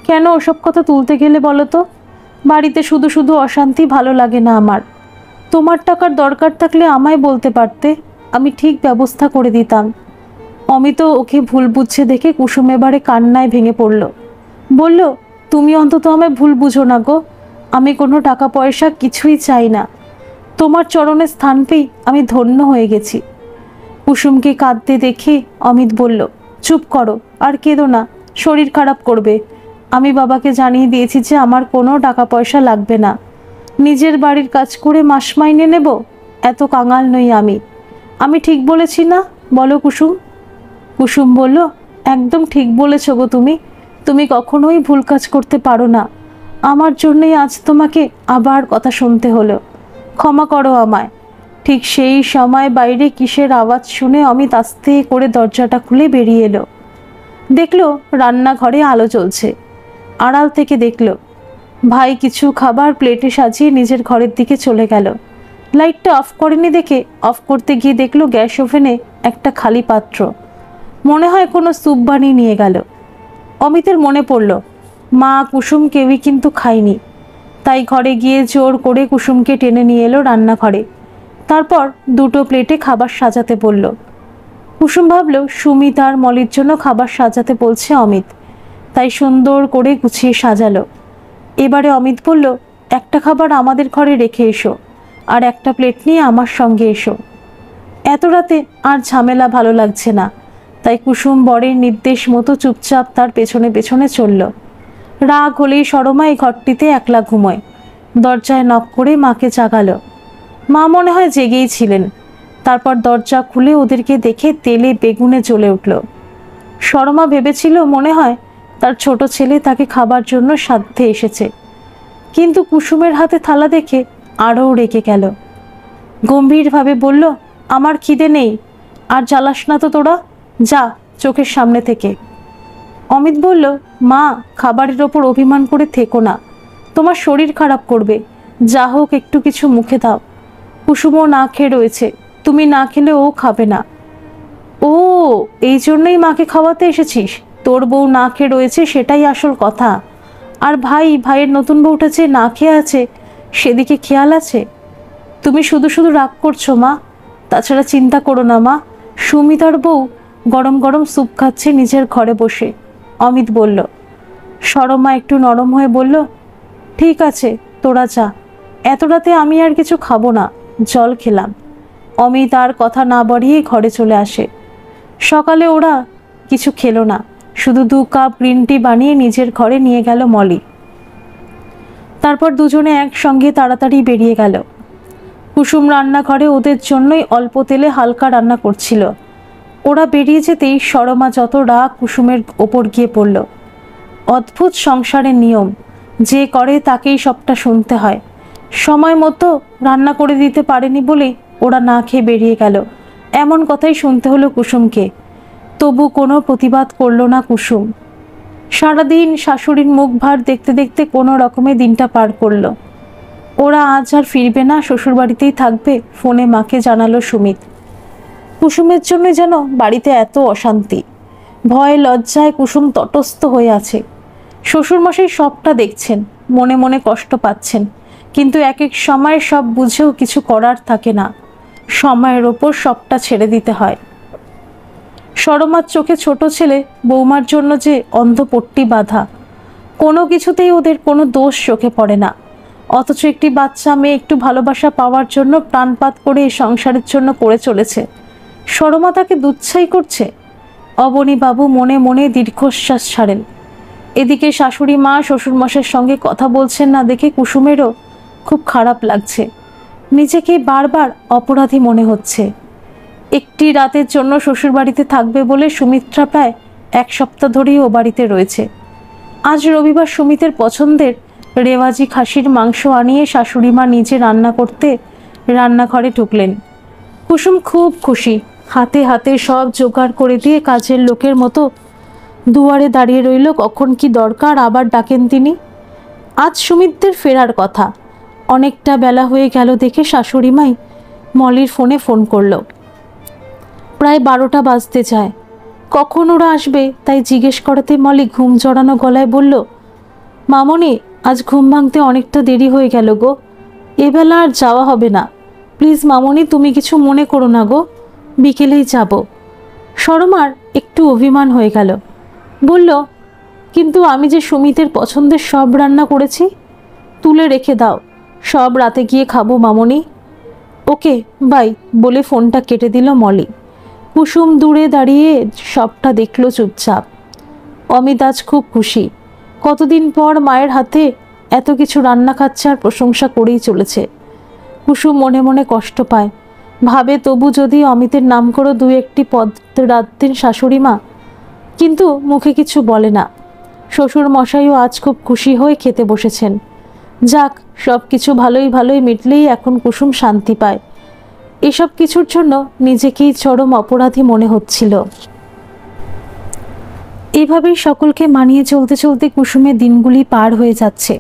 A: কেন ওসব কথা তুলতে গেলে বলো তো? বাড়িতে শুধু শুধু অশান্তি ভালো লাগে না আমার। তোমার টাকার দরকার থাকলে আমায় বলতে পারতে, আমি ঠিক ব্যবস্থা করে দিতাম। অমিত ওকে ভুল বুঝছে দেখে কুসুম এবারে কান্নায় ভেঙে পড়ল। বলল, তুমি অন্তত আমায় ভুল বুঝো না গো, আমি কোনো টাকা পয়সা কিছুই চাই না। তোমার চরণে স্থান পেয়ে আমি ধন্য হয়ে গেছি। কুসুমকে কাঁদতে দেখে অমিত বলল, চুপ করো, আর কেঁদো না, শরীর খারাপ করবে। আমি বাবাকে জানিয়ে দিয়েছি যে আমার কোনো টাকা পয়সা লাগবে না, নিজের বাড়ির কাজ করে মাস মাইনে নেব। এত কাঙাল নই আমি। আমি ঠিক বলেছি না বলো কুসুম? কুসুম বলল, একদম ঠিক বলেছ গো তুমি। তুমি কখনোই ভুল কাজ করতে পারো না। আমার জন্যই আজ তোমাকে আবার কথা শুনতে হলো। ক্ষমা করো আমায়। ঠিক সেই সময় বাইরে কিসের আওয়াজ শুনে অমিত আস্তে করে দরজাটা খুলে বেরিয়ে এলো। দেখলো রান্নাঘরে আলো জ্বলছে। আড়াল থেকে দেখলো ভাই কিছু খাবার প্লেটে সাজিয়ে নিজের ঘরের দিকে চলে গেল। লাইটটা অফ করেনি দেখে অফ করতে গিয়ে দেখলো গ্যাস ওভেনে একটা খালি পাত্র। মনে হয় কোনো স্যুপ বানিয়ে নিয়ে গেল। অমিতের মনে পড়ল মা কুসুম কেউই কিন্তু খায়নি। তাই ঘরে গিয়ে জোর করে কুসুমকে টেনে নিয়ে এলো রান্নাঘরে। তারপর দুটো প্লেটে খাবার সাজাতে বলল। কুসুম ভাবল সুমিত আর মলির জন্য খাবার সাজাতে বলছে অমিত, তাই সুন্দর করে গুছিয়ে সাজালো। এবারে অমিত বলল, একটা খাবার আমাদের ঘরে রেখে এসো, আর একটা প্লেট নিয়ে আমার সঙ্গে এসো। এত রাতে আর ঝামেলা ভালো লাগছে না, তাই কুসুম বরের নির্দেশ মতো চুপচাপ তার পেছনে পেছনে চলল। রাগ হলেই সরমা এই ঘরটিতে একলা ঘুমোয়। দরজায় নক করে মাকে জাগালো। মা মনে হয় জেগেই ছিলেন। তারপর দরজা খুলে ওদেরকে দেখে তেলে বেগুনে জ্বলে উঠল। সরমা ভেবেছিল মনে হয় তার ছোট ছেলে তাকে খাবার জন্য সাধ্যে এসেছে, কিন্তু কুসুমের হাতে থালা দেখে আরও রেগে গেল। গম্ভীরভাবে বলল, আমার খিদে নেই, আর জ্বালাস না তো তোরা, যা চোখের সামনে থেকে। অমিত বলল, মা খাবারের ওপর অভিমান করে থেকো না, তোমার শরীর খারাপ করবে। যা হোক একটু কিছু মুখে দাও। কুসুমও না খেয়ে রয়েছে, তুমি না খেলে ও খাবে না। ও, এই জন্যই মাকে খাওয়াতে এসেছিস? তোর বউ না খেয়ে রয়েছে সেটাই আসল কথা। আর ভাইয়ের নতুন বউটা যে না খেয়ে আছে সেদিকে খেয়াল আছে? তুমি শুধু শুধু রাগ করছো মা। তাছাড়া চিন্তা করো না মা, সুমিতার বউ গরম গরম স্যুপ খাচ্ছে নিজের ঘরে বসে। অমিত বলল। সরমা একটু নরম হয়ে বলল, ঠিক আছে তোরা যা, এত রাতে আমি আর কিছু খাবো না, জল খেলাম। অমিত আর কথা না বাড়িয়ে ঘরে চলে আসে। সকালে ওরা কিছু খেলো না, শুধু 2 কাপ গ্রিন টি বানিয়ে নিজের ঘরে নিয়ে গেল মলি। তারপর দুজনে একসঙ্গে তাড়াতাড়ি বেরিয়ে গেল। কুসুম রান্নাঘরে ওদের জন্যই অল্প তেলে হালকা রান্না করছিল। ওরা বেরিয়ে যেতেই সরমা যত রাগ কুসুমের ওপর গিয়ে পড়ল। অদ্ভুত সংসারের নিয়ম, যে করে তাকেই সবটা শুনতে হয়। সময় মতো রান্না করে দিতে পারেনি বলেই ওরা না খেয়ে বেরিয়ে গেল, এমন কথাই শুনতে হলো কুসুমকে। তবু কোনো প্রতিবাদ করল না কুসুম। সারাদিন শাশুড়ির মুখ ভার দেখতে দেখতে কোনো রকমে দিনটা পার করল। ওরা আজ আর ফিরবে না, শ্বশুরবাড়িতেই থাকবে, ফোনে মাকে জানালো সুমিত। কুসুমের জন্য যেন বাড়িতে এত অশান্তি। ভয় লজ্জায় কুসুম তটস্থ হয়ে আছে। শ্বশুরমশাই সবটা দেখছেন, মনে মনে কষ্ট পাচ্ছেন, কিন্তু এক এক সময় সব বুঝেও কিছু করার থাকে না। সময়ের ওপর সবটা ছেড়ে দিতে হয়। সরমার চোখে ছোট ছেলে বৌমার জন্য যে অন্ধপট্টি বাঁধা, কোনো কিছুতেই ওদের কোনো দোষ চোখে পড়ে না। অথচ একটি বাচ্চা মেয়ে একটু ভালোবাসা পাওয়ার জন্য প্রাণপাত করে এই সংসারের জন্য করে চলেছে। সরমা তাকে দুচ্ছাই করছে। অবনীবাবু মনে মনে দীর্ঘশ্বাস ছাড়েন। এদিকে শাশুড়ি মা শ্বশুরমশাইয়ের সঙ্গে কথা বলছেন না দেখে কুসুমেরও খুব খারাপ লাগছে। নিজেকে বারবার অপরাধী মনে হচ্ছে। একটি রাতের জন্য শ্বশুরবাড়িতে থাকবে বলে সুমিত্রা প্রায় 1 সপ্তাহ ধরেই ও বাড়িতে রয়েছে। আজ রবিবার সুমিতের পছন্দের রেওয়াজি খাসির মাংস আনিয়ে শাশুড়ি মা নিজে রান্না করতে রান্নাঘরে ঢুকলেন। কুসুম খুব খুশি, হাতে হাতে সব জোগাড় করে দিয়ে কাজের লোকের মতো দুয়ারে দাঁড়িয়ে রইল। কখন কি দরকার আবার ডাকেন তিনি। আজ সুমিতদের ফেরার কথা। অনেকটা বেলা হয়ে গেল দেখে শাশুড়ি মাই মলির ফোনে ফোন করল। প্রায় 12টা বাজতে যায়। কখন ওরা আসবে তাই জিজ্ঞেস করাতে মলি ঘুম জড়ানো গলায় বলল, মামনি আজ ঘুম ভাঙতে অনেকটা দেরি হয়ে গেল গো, এবেলা আর যাওয়া হবে না। প্লিজ মামনি তুমি কিছু মনে করো না গো, বিকেলেই যাব। সরমার একটু অভিমান হয়ে গেল। বলল, কিন্তু আমি যে সুমিতের পছন্দের সব রান্না করেছি, তুলে রেখে দাও, সব রাতে গিয়ে খাবো মামনি। ওকে বাই বলে ফোনটা কেটে দিল মলি। কুসুম দূরে দাঁড়িয়ে সবটা দেখলো চুপচাপ। অমিত আজ খুব খুশি। কতদিন পর মায়ের হাতে এত কিছু রান্না খাচ্ছে আর প্রশংসা করেই চলেছে। কুসুম মনে মনে কষ্ট পায়, ভাবে তবু যদি অমিতের নাম করে দু একটি পদ রাঁধতেন শাশুড়ি মা, কিন্তু মুখে কিছু বলে না। শ্বশুর মশাইও আজ খুব খুশি হয়ে খেতে বসেছেন। যাক, সব কিছু ভালোই মিটলেই এখন কুসুম শান্তি পায়। এসব কিছুর জন্য নিজেকেই চরম অপরাধী মনে হচ্ছিল। এভাবেই সকলকে মানিয়ে চলতে চলতে কুসুমের দিনগুলি পার হয়ে যাচ্ছে।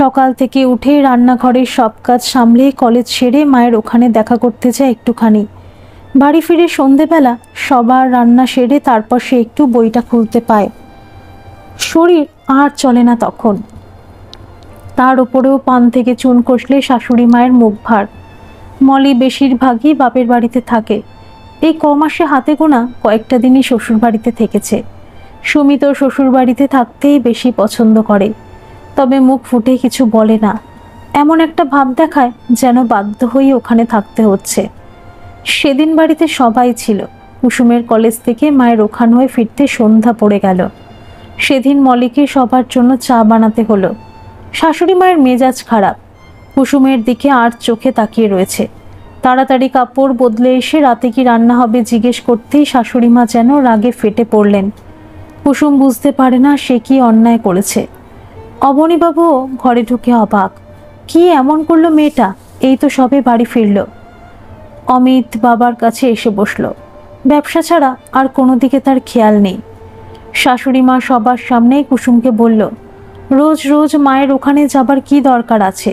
A: সকাল থেকে উঠে রান্নাঘরের সব কাজ সামলে কলেজ সেরে মায়ের ওখানে দেখা করতে যায় একটুখানি। বাড়ি ফিরে সন্ধেবেলা সবার রান্না সেরে তারপর সে একটু বইটা খুলতে পায়। শরীর আর চলে না তখন। তার উপরেও পান থেকে চুন কষলে শাশুড়ি মায়ের মুখ ভার। মলি বেশিরভাগই বাপের বাড়িতে থাকে। এই কমাসে হাতে গোনা কয়েকটা দিনই শ্বশুর বাড়িতে থেকেছে। সুমিত শ্বশুর বাড়িতে থাকতেই বেশি পছন্দ করে, তবে মুখ ফুটে কিছু বলে না। এমন একটা ভাব দেখায় যেন বাধ্য হয়ে ওখানে থাকতে হচ্ছে। সেদিন বাড়িতে সবাই ছিল। কুসুমের কলেজ থেকে মায়ের ওখান হয়ে ফিরতে সন্ধ্যা পড়ে গেল। সেদিন মলিকে সবার জন্য চা বানাতে হলো। শাশুড়ি মায়ের মেজাজ খারাপ, কুসুমের দিকে আর চোখে তাকিয়ে রয়েছে। তাড়াতাড়ি কাপড় বদলে এসে রাতে কি রান্না হবে জিজ্ঞেস করতেই শাশুড়ি মা যেন রাগে ফেটে পড়লেন। কুসুম বুঝতে পারে না সে কি অন্যায় করেছে। অবনীবাবুও ঘরে ঢুকে অবাক, কি এমন করলো মেয়েটা, এই তো সবে বাড়ি ফিরল। অমিত বাবার কাছে এসে বসল। ব্যবসা ছাড়া আর কোনো দিকে তার খেয়াল নেই। শাশুড়ি মা সবার সামনেই কুসুমকে বলল, রোজ রোজ মায়ের ওখানে যাবার কি দরকার আছে?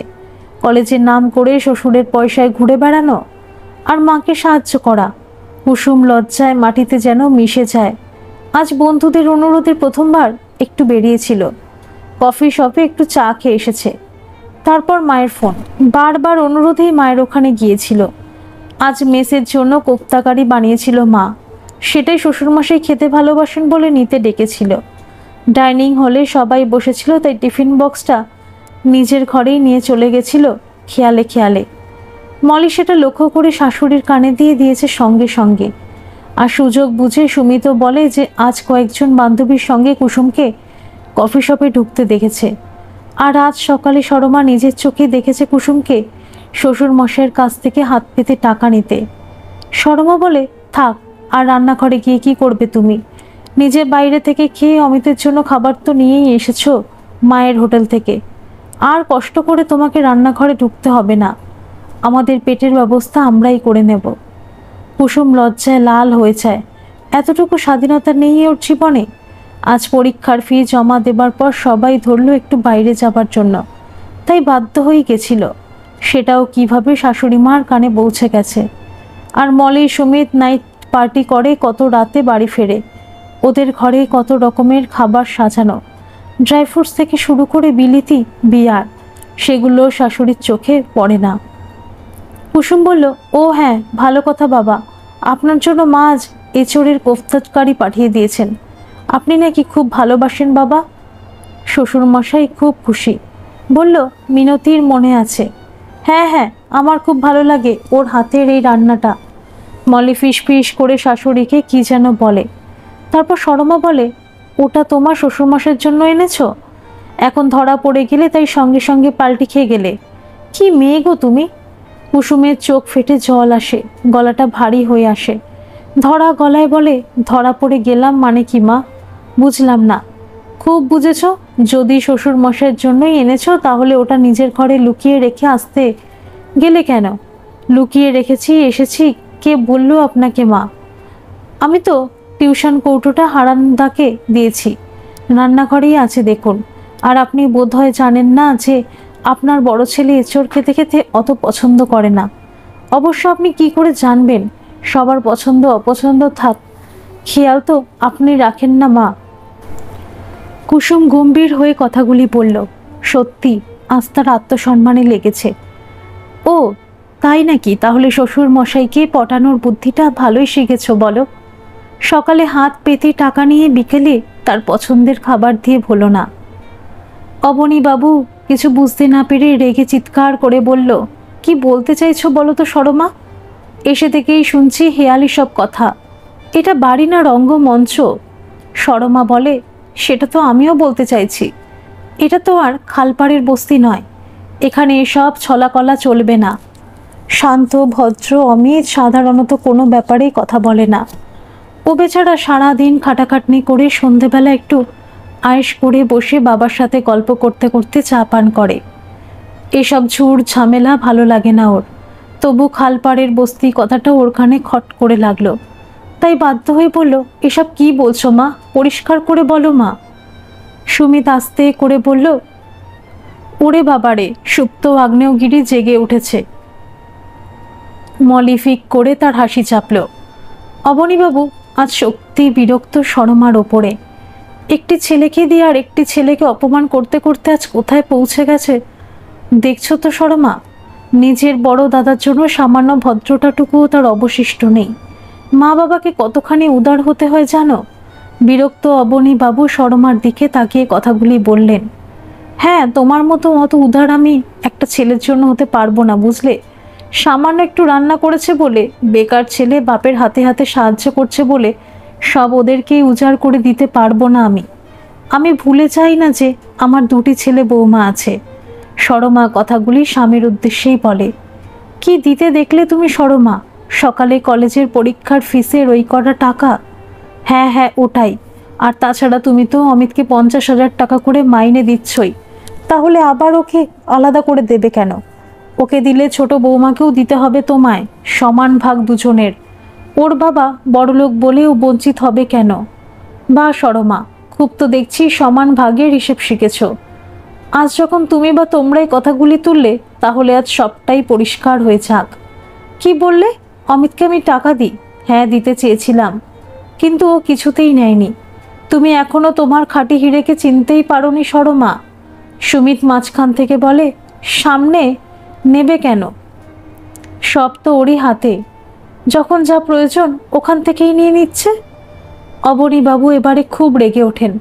A: কলেজের নাম করে শ্বশুরের পয়সায় ঘুরে বেড়ানো আর মাকে সাহায্য করা। কুসুম লজ্জায় মাটিতে যেন মিশে যায়। আজ বন্ধুদের অনুরোধে প্রথমবার একটু বেরিয়েছিল। কফি শপে একটু চা খেয়ে এসেছে। তারপর মায়ের ফোন, বারবার অনুরোধেই মায়ের ওখানে গিয়েছিল। আজ মেসের জন্য কোপ্তাকারি বানিয়েছিল মা, সেটাই শ্বশুরমশাই খেতে ভালোবাসেন বলে নিতে ডেকেছিল। ডাইনিং হলে সবাই বসেছিল, তাই টিফিন বক্সটা নিজের ঘরেই নিয়ে চলে গেছিল খেয়ালে খেয়ালে। মলি সেটা লক্ষ্য করে শাশুড়ির কানে দিয়ে দিয়েছে সঙ্গে সঙ্গে। আর সুযোগ বুঝে সুমিত বলে যে আজ কয়েকজন বান্ধবীর সঙ্গে কুসুমকে কফি শপে ঢুকতে দেখেছে। আর আজ সকালে সরমা নিজের চোখে দেখেছে কুসুমকে শ্বশুর মশাইয়ের কাছ থেকে হাত পেতে টাকা নিতে। সরমা বলে, থাক, আর রান্নাঘরে গিয়ে কি করবে তুমি? নিজে বাইরে থেকে খেয়ে অমিতের জন্য খাবার তো নিয়েই এসেছো মায়ের হোটেল থেকে, আর কষ্ট করে তোমাকে রান্নাঘরে ঢুকতে হবে না। আমাদের পেটের ব্যবস্থা আমরাই করে নেব। কুসুম লজ্জায় লাল হয়ে যায়। এতটুকু স্বাধীনতা নেই ওর জীবনে। আজ পরীক্ষার ফি জমা দেবার পর সবাই ধরলো একটু বাইরে যাবার জন্য, তাই বাধ্য হয়ে গেছিল। সেটাও কিভাবে শাশুড়ি মার কানে পৌঁছে গেছে। আর মলি সুমিত নাইট পার্টি করে, কত রাতে বাড়ি ফেরে। ওদের ঘরে কত রকমের খাবার সাজানো, ড্রাই ফ্রুটস থেকে শুরু করে বিলিতি বিয়ার, সেগুলো শাশুড়ির চোখে পড়ে না। কুসুম বলল, ও হ্যাঁ, ভালো কথা বাবা, আপনার জন্য মা আজ এঁচোড়ের কোফতাকারি পাঠিয়ে দিয়েছেন। আপনি নাকি খুব ভালোবাসেন বাবা। শ্বশুরমশাই খুব খুশি, বলল, মিনতির মনে আছে? হ্যাঁ হ্যাঁ, আমার খুব ভালো লাগে ওর হাতের এই রান্নাটা। মলি ফিস ফিস করে শাশুড়িকে কি যেন বলে। তারপর সরমা বলে, ওটা তোমার শ্বশুরমশাইয়ের জন্য এনেছো? এখন ধরা পড়ে গেলে তাই সঙ্গে সঙ্গে পাল্টি খেয়ে গেলে। কি মেয়ে গো তুমি! কুসুমের চোখ ফেটে জল আসে, গলাটা ভারী হয়ে আসে। ধরা গলায় বলে, ধরা পড়ে গেলাম মানে কি মা? বুঝলাম না। খুব বুঝেছ, যদি শ্বশুর মশাইয়ের জন্যই এনেছো তাহলে ওটা নিজের ঘরে লুকিয়ে রেখে আসতে গেলে কেন? লুকিয়ে রেখেছি, এসেছি, কে বললো আপনাকে মা? আমি তো টিউশন কৌটোটা হারানদাকে দিয়েছি, রান্নাঘরেই আছে দেখুন। আর আপনি বোধহয় জানেন না যে আপনার বড় ছেলে এঁচোড় খেতে খেতে অত পছন্দ করে না। অবশ্য আপনি কি করে জানবেন? সবার পছন্দ অপছন্দ থাক, খেয়াল তো আপনি রাখেন না মা। কুসুম গম্ভীর হয়ে কথাগুলি বলল। সত্যি আজ তার আত্মসম্মানে লেগেছে। ও তাই নাকি? তাহলে শ্বশুর মশাইকে পটানোর বুদ্ধিটা ভালোই শিখেছ বলো। সকালে হাত পেতে টাকা নিয়ে বিকেলে তার পছন্দের খাবার দিয়ে ভুলো না। অবনীবাবু কিছু বুঝতে না পেরে রেগে চিৎকার করে বলল, কি বলতে চাইছো বলো তো সরমা? এসে থেকেই শুনছি হেয়ালি সব কথা। এটা বাড়ি না রঙ্গমঞ্চ? সরমা বলে, সেটা তো আমিও বলতে চাইছি, এটা তো আর খালপাড়ের বস্তি নয়, এখানে এসব ছলাকলা চলবে না। শান্ত ভদ্র অমিত সাধারণত কোনো ব্যাপারেই কথা বলে না। ও বেচারা সারাদিন খাটাখাটনি করে সন্ধেবেলা একটু আয়েশ করে বসে বাবার সাথে গল্প করতে করতে চা পান করে। এসব ঝুড় ঝামেলা ভালো লাগে না ওর। তবু খালপাড়ের বস্তি কথাটা ওর কানে খট করে লাগলো, তাই বাধ্য হয়ে বলল, এসব কি বলছো মা, পরিষ্কার করে বলো মা। সুমিত আস্তে করে বলল, ওরে বাবারে, সুপ্ত আগ্নেয়গিরি জেগে উঠেছে। মলি ফিক করে তার হাসি চাপল। অবনীবাবু আজ সত্যি বিরক্ত সরমার ওপরে। একটি ছেলেকে দিয়ে আর একটি ছেলেকে অপমান করতে করতে আজ কোথায় পৌঁছে গেছে দেখছো তো সরমা। নিজের বড় দাদার জন্য সামান্য ভদ্রতাটুকুও তার অবশিষ্ট নেই। মা বাবাকে কতখানি উদার হতে হয় জানো। বিরক্ত অবনীবাবু সরমার দিকে তাকিয়ে কথাগুলি বললেন। হ্যাঁ, তোমার মতো অত উদার আমি একটা ছেলের জন্য হতে পারবো না, বুঝলে। সামান্য একটু রান্না করেছে বলে, বেকার ছেলে বাপের হাতে হাতে সাহায্য করছে বলে সব ওদেরকেই উজাড় করে দিতে পারবো না আমি ভুলে যাই না যে আমার দুটি ছেলে বৌমা আছে। সরমা কথাগুলি স্বামীর উদ্দেশ্যেই বলে। কি দিতে দেখলে তুমি সরমা, সকালে কলেজের পরীক্ষার ফিসের ওই কটা টাকা? হ্যাঁ হ্যাঁ, ওটাই। আর তাছাড়া তুমি তো অমিতকে 50,000 টাকা করে মাইনে দিচ্ছই, তাহলে আবার ওকে আলাদা করে দেবে কেন? ওকে দিলে ছোট বৌমাকেও দিতে হবে তোমায়, সমান ভাগ দুজনের। ওর বাবা বড়লোক বলে ও বঞ্চিত হবে কেন? বা সরমা, খুব তো দেখছি সমান ভাগের হিসেব শিখেছ। আজ যখন তুমি বা তোমরাই কথাগুলি তুললে, তাহলে আজ সবটাই পরিষ্কার হয়ে যাক। কি বললে? অমিতকে আমি টাকা দিই? হ্যাঁ, দিতে চেয়েছিলাম, কিন্তু ও কিছুতেই নেয়নি। তুমি এখনো তোমার খাঁটি হিরেকে চিনতেই পারোনি সরমা। সুমিত মাঝখান থেকে বলে, সামনে নেবে কেন? সব তো ওরই হাতে, যখন যা প্রয়োজন ওখান থেকেই নিয়ে নিচ্ছে। অবনীবাবু এবারে খুব রেগে ওঠেন,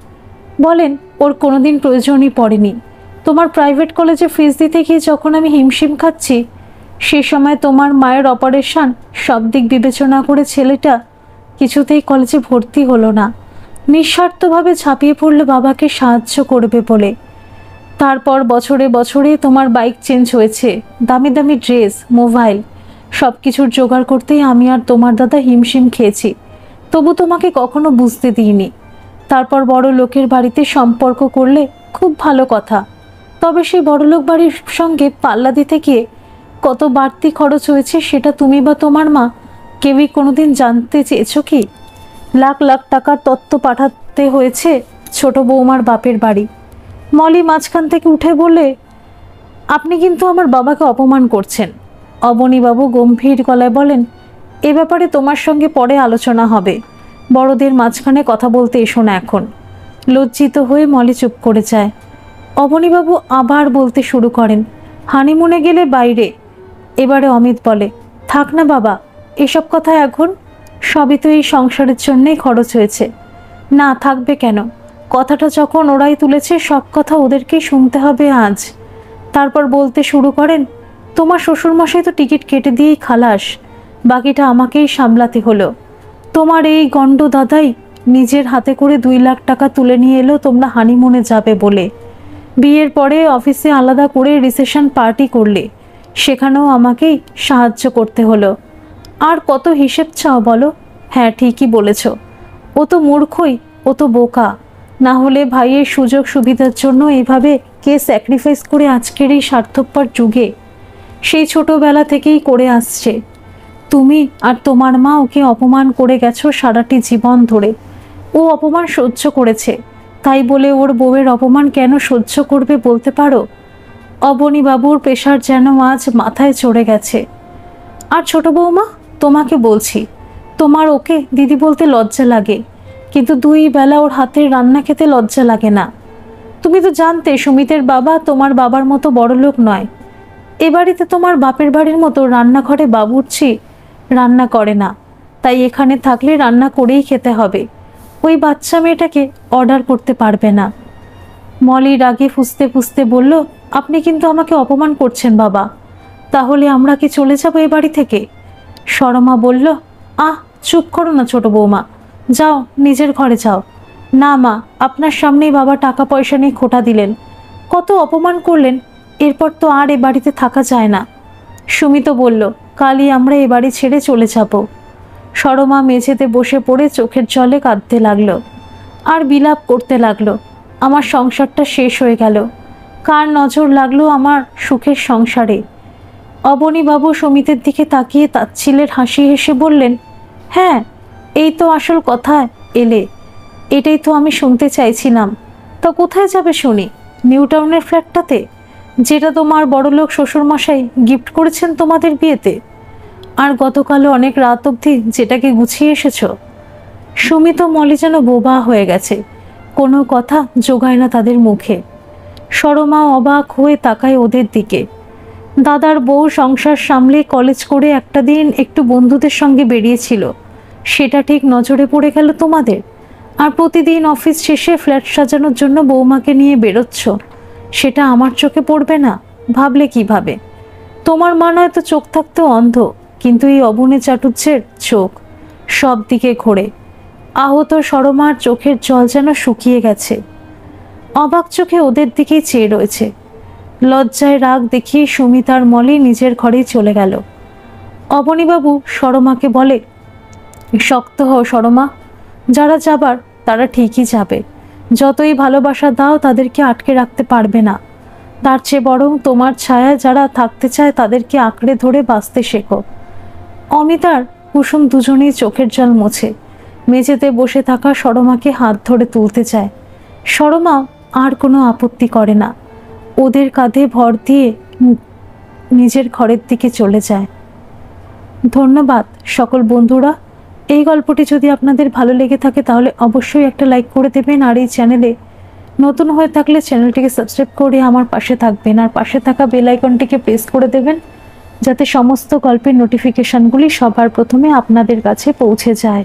A: বলেন, ওর কোনোদিন প্রয়োজনই পড়েনি। তোমার প্রাইভেট কলেজে ফিস দিতে গিয়ে যখন আমি হিমশিম খাচ্ছি, সে সময় তোমার মায়ের অপারেশন, সব দিক বিবেচনা করে ছেলেটা কিছুতেই কলেজে ভর্তি হলো না। নিঃস্বার্থভাবে ঝাঁপিয়ে পড়লো বাবাকে সাহায্য করবে বলে। তারপর বছরে বছরে তোমার বাইক চেঞ্জ হয়েছে, দামি দামি ড্রেস, মোবাইল, সব কিছুর জোগাড় করতেই আমি আর তোমার দাদা হিমশিম খেয়েছি, তবু তোমাকে কখনো বুঝতে দিইনি। তারপর বড় লোকের বাড়িতে সম্পর্ক করলে, খুব ভালো কথা, তবে সেই বড়লোক বাড়ির সঙ্গে পাল্লা দিতে গিয়ে কত বাড়তি খরচ হয়েছে সেটা তুমি বা তোমার মা কেউই কোনোদিন জানতে চেয়েছো কি? লাখ লাখ টাকার তত্ত্ব পাঠাতে হয়েছে ছোট বৌমার বাপের বাড়ি। মলি মাঝখান থেকে উঠে বলে, আপনি কিন্তু আমার বাবাকে অপমান করছেন। অবনীবাবু গম্ভীর গলায় বলেন, এ ব্যাপারে তোমার সঙ্গে পরে আলোচনা হবে, বড়দের মাঝখানে কথা বলতে এসো না এখন। লজ্জিত হয়ে মলি চুপ করে যায়। অবনীবাবু আবার বলতে শুরু করেন, হানিমুনে গেলে বাইরে। এবারে অমিত বলে, থাক না বাবা, এসব কথা এখন, সবই তো এই সংসারের জন্যেই খরচ হয়েছে। না, থাকবে কেন? কথাটা যখন ওরাই তুলেছে, সব কথা ওদেরকেই শুনতে হবে আজ। তারপর বলতে শুরু করেন, তোমার শ্বশুরমশাই তো টিকিট কেটে দিয়েই খালাস, বাকিটা আমাকেই সামলাতে হলো। তোমার এই গণ্ড দাদাই নিজের হাতে করে 2 লাখ টাকা তুলে নিয়ে এলো তোমরা হানিমুনে যাবে বলে। বিয়ের পরে অফিসে আলাদা করে রিসেপশন পার্টি করলে, সেখানেও আমাকেই সাহায্য করতে হলো। আর কত হিসেব চাও বলো? হ্যাঁ, ঠিকই বলেছ, ও তো মূর্খই, ও তো বোকা। না হলে ভাইয়ের সুযোগ সুবিধার জন্য এইভাবে কে স্যাক্রিফাইস করে আজকের এই স্বার্থপর যুগে? সেই ছোটবেলা থেকেই করে আসছে। তুমি আর তোমার মা ওকে অপমান করে গেছো সারাটি জীবন ধরে। ও অপমান সহ্য করেছে, তাই বলে ওর বউয়ের অপমান কেন সহ্য করবে বলতে পারো? অবনীবাবুর প্রেশার যেন আজ মাথায় চড়ে গেছে। আর ছোট বৌমা, তোমাকে বলছি, তোমার ওকে দিদি বলতে লজ্জা লাগে, কিন্তু 2 বেলা ওর হাতের রান্না খেতে লজ্জা লাগে না। তুমি তো জানতে সুমিতের বাবা তোমার বাবার মতো বড়লোক নয়। এ বাড়িতে তোমার বাপের বাড়ির মতো রান্নাঘরে বাবুর্চি রান্না করে না, তাই এখানে থাকলে রান্না করেই খেতে হবে। ওই বাচ্চা মেয়েটাকে অর্ডার করতে পারবে না। মলি রাগে ফুঁসতে ফুঁসতে বলল, আপনি কিন্তু আমাকে অপমান করছেন বাবা। তাহলে আমরা কি চলে যাবো এ বাড়ি থেকে? সরমা বলল, চুপ করো না ছোট বৌমা, যাও নিজের ঘরে যাও। না মা, আপনার সামনেই বাবা টাকা পয়সা নিয়ে খোঁটা দিলেন, কত অপমান করলেন, এরপর তো আর এ বাড়িতে থাকা যায় না। সুমিত বলল, কালই আমরা এ বাড়ি ছেড়ে চলে যাব। সরমা মেঝেতে বসে পড়ে চোখের জলে কাঁদতে লাগলো আর বিলাপ করতে লাগলো। আমার সংসারটা শেষ হয়ে গেল, কার নজর লাগলো আমার সুখের সংসারে। অবনীবাবু সুমিতের দিকে তাকিয়ে তাচ্ছিলের হাসি হেসে বললেন, হ্যাঁ, এই তো আসল কথা এলে, এটাই তো আমি শুনতে চাইছিলাম। তা কোথায় যাবে শুনি? নিউ টাউনের ফ্ল্যাটটাতে, যেটা তোমার বড়লোক শ্বশুরমশাই গিফট করেছেন তোমাদের বিয়েতে, আর গতকালও অনেক রাত অবধি যেটাকে গুছিয়ে এসেছ। সুমিত মলি যেন বোবা হয়ে গেছে, কোনো কথা জোগায় না তাদের মুখে। সরমা অবাক হয়ে তাকায় ওদের দিকে। দাদার বউ সংসার সামলে কলেজ করে একটা দিন একটু বন্ধুদের সঙ্গে বেরিয়েছিল, সেটা ঠিক নজরে পড়ে গেল তোমাদের। আর প্রতিদিন অফিস শেষে ফ্ল্যাট সাজানোর জন্য বৌমাকে নিয়ে বেরোচ্ছ, সেটা আমার চোখে পড়বে না? ভাবলে কিভাবে? তোমার মা নয়তো চোখ থাকতেও অন্ধ, কিন্তু এই অবনে চাটুজ্যের চোখ সব দিকে ঘোরে। আহত সরমার চোখের জল যেন শুকিয়ে গেছে, অবাক চোখে ওদের দিকেই চেয়ে রয়েছে। লজ্জায় রাগ দেখিয়ে সুমিত আর মলি নিজের ঘরেই চলে গেল। অবনীবাবু সরমাকে বলে, শক্ত হও সরমা, যারা যাবার তারা ঠিকই যাবে। যতই ভালোবাসা দাও তাদেরকে আটকে রাখতে পারবে না। তার চেয়ে বরং তোমার ছায়া যারা থাকতে চায় তাদেরকে আঁকড়ে ধরে বাঁচতে শেখো। অমিত আর কুসুম দুজনেই চোখের জল মোছে মেঝেতে বসে থাকা সরমাকে হাত ধরে তুলতে চায়। সরমা আর কোনো আপত্তি করে না, ওদের কাঁধে ভর দিয়ে নিজের ঘরের দিকে চলে যায়। ধন্যবাদ সকল বন্ধুরা। এই গল্পটি যদি আপনাদের ভালো লেগে থাকে তাহলে অবশ্যই একটা লাইক করে দেবেন, আর এই চ্যানেলে নতুন হয়ে থাকলে চ্যানেলটিকে সাবস্ক্রাইব করে আমার পাশে থাকবেন, আর পাশে থাকা বেল আইকনটিকে প্রেস করে দেবেন যাতে সমস্ত গল্পের নোটিফিকেশনগুলি সবার প্রথমে আপনাদের কাছে পৌঁছে যায়।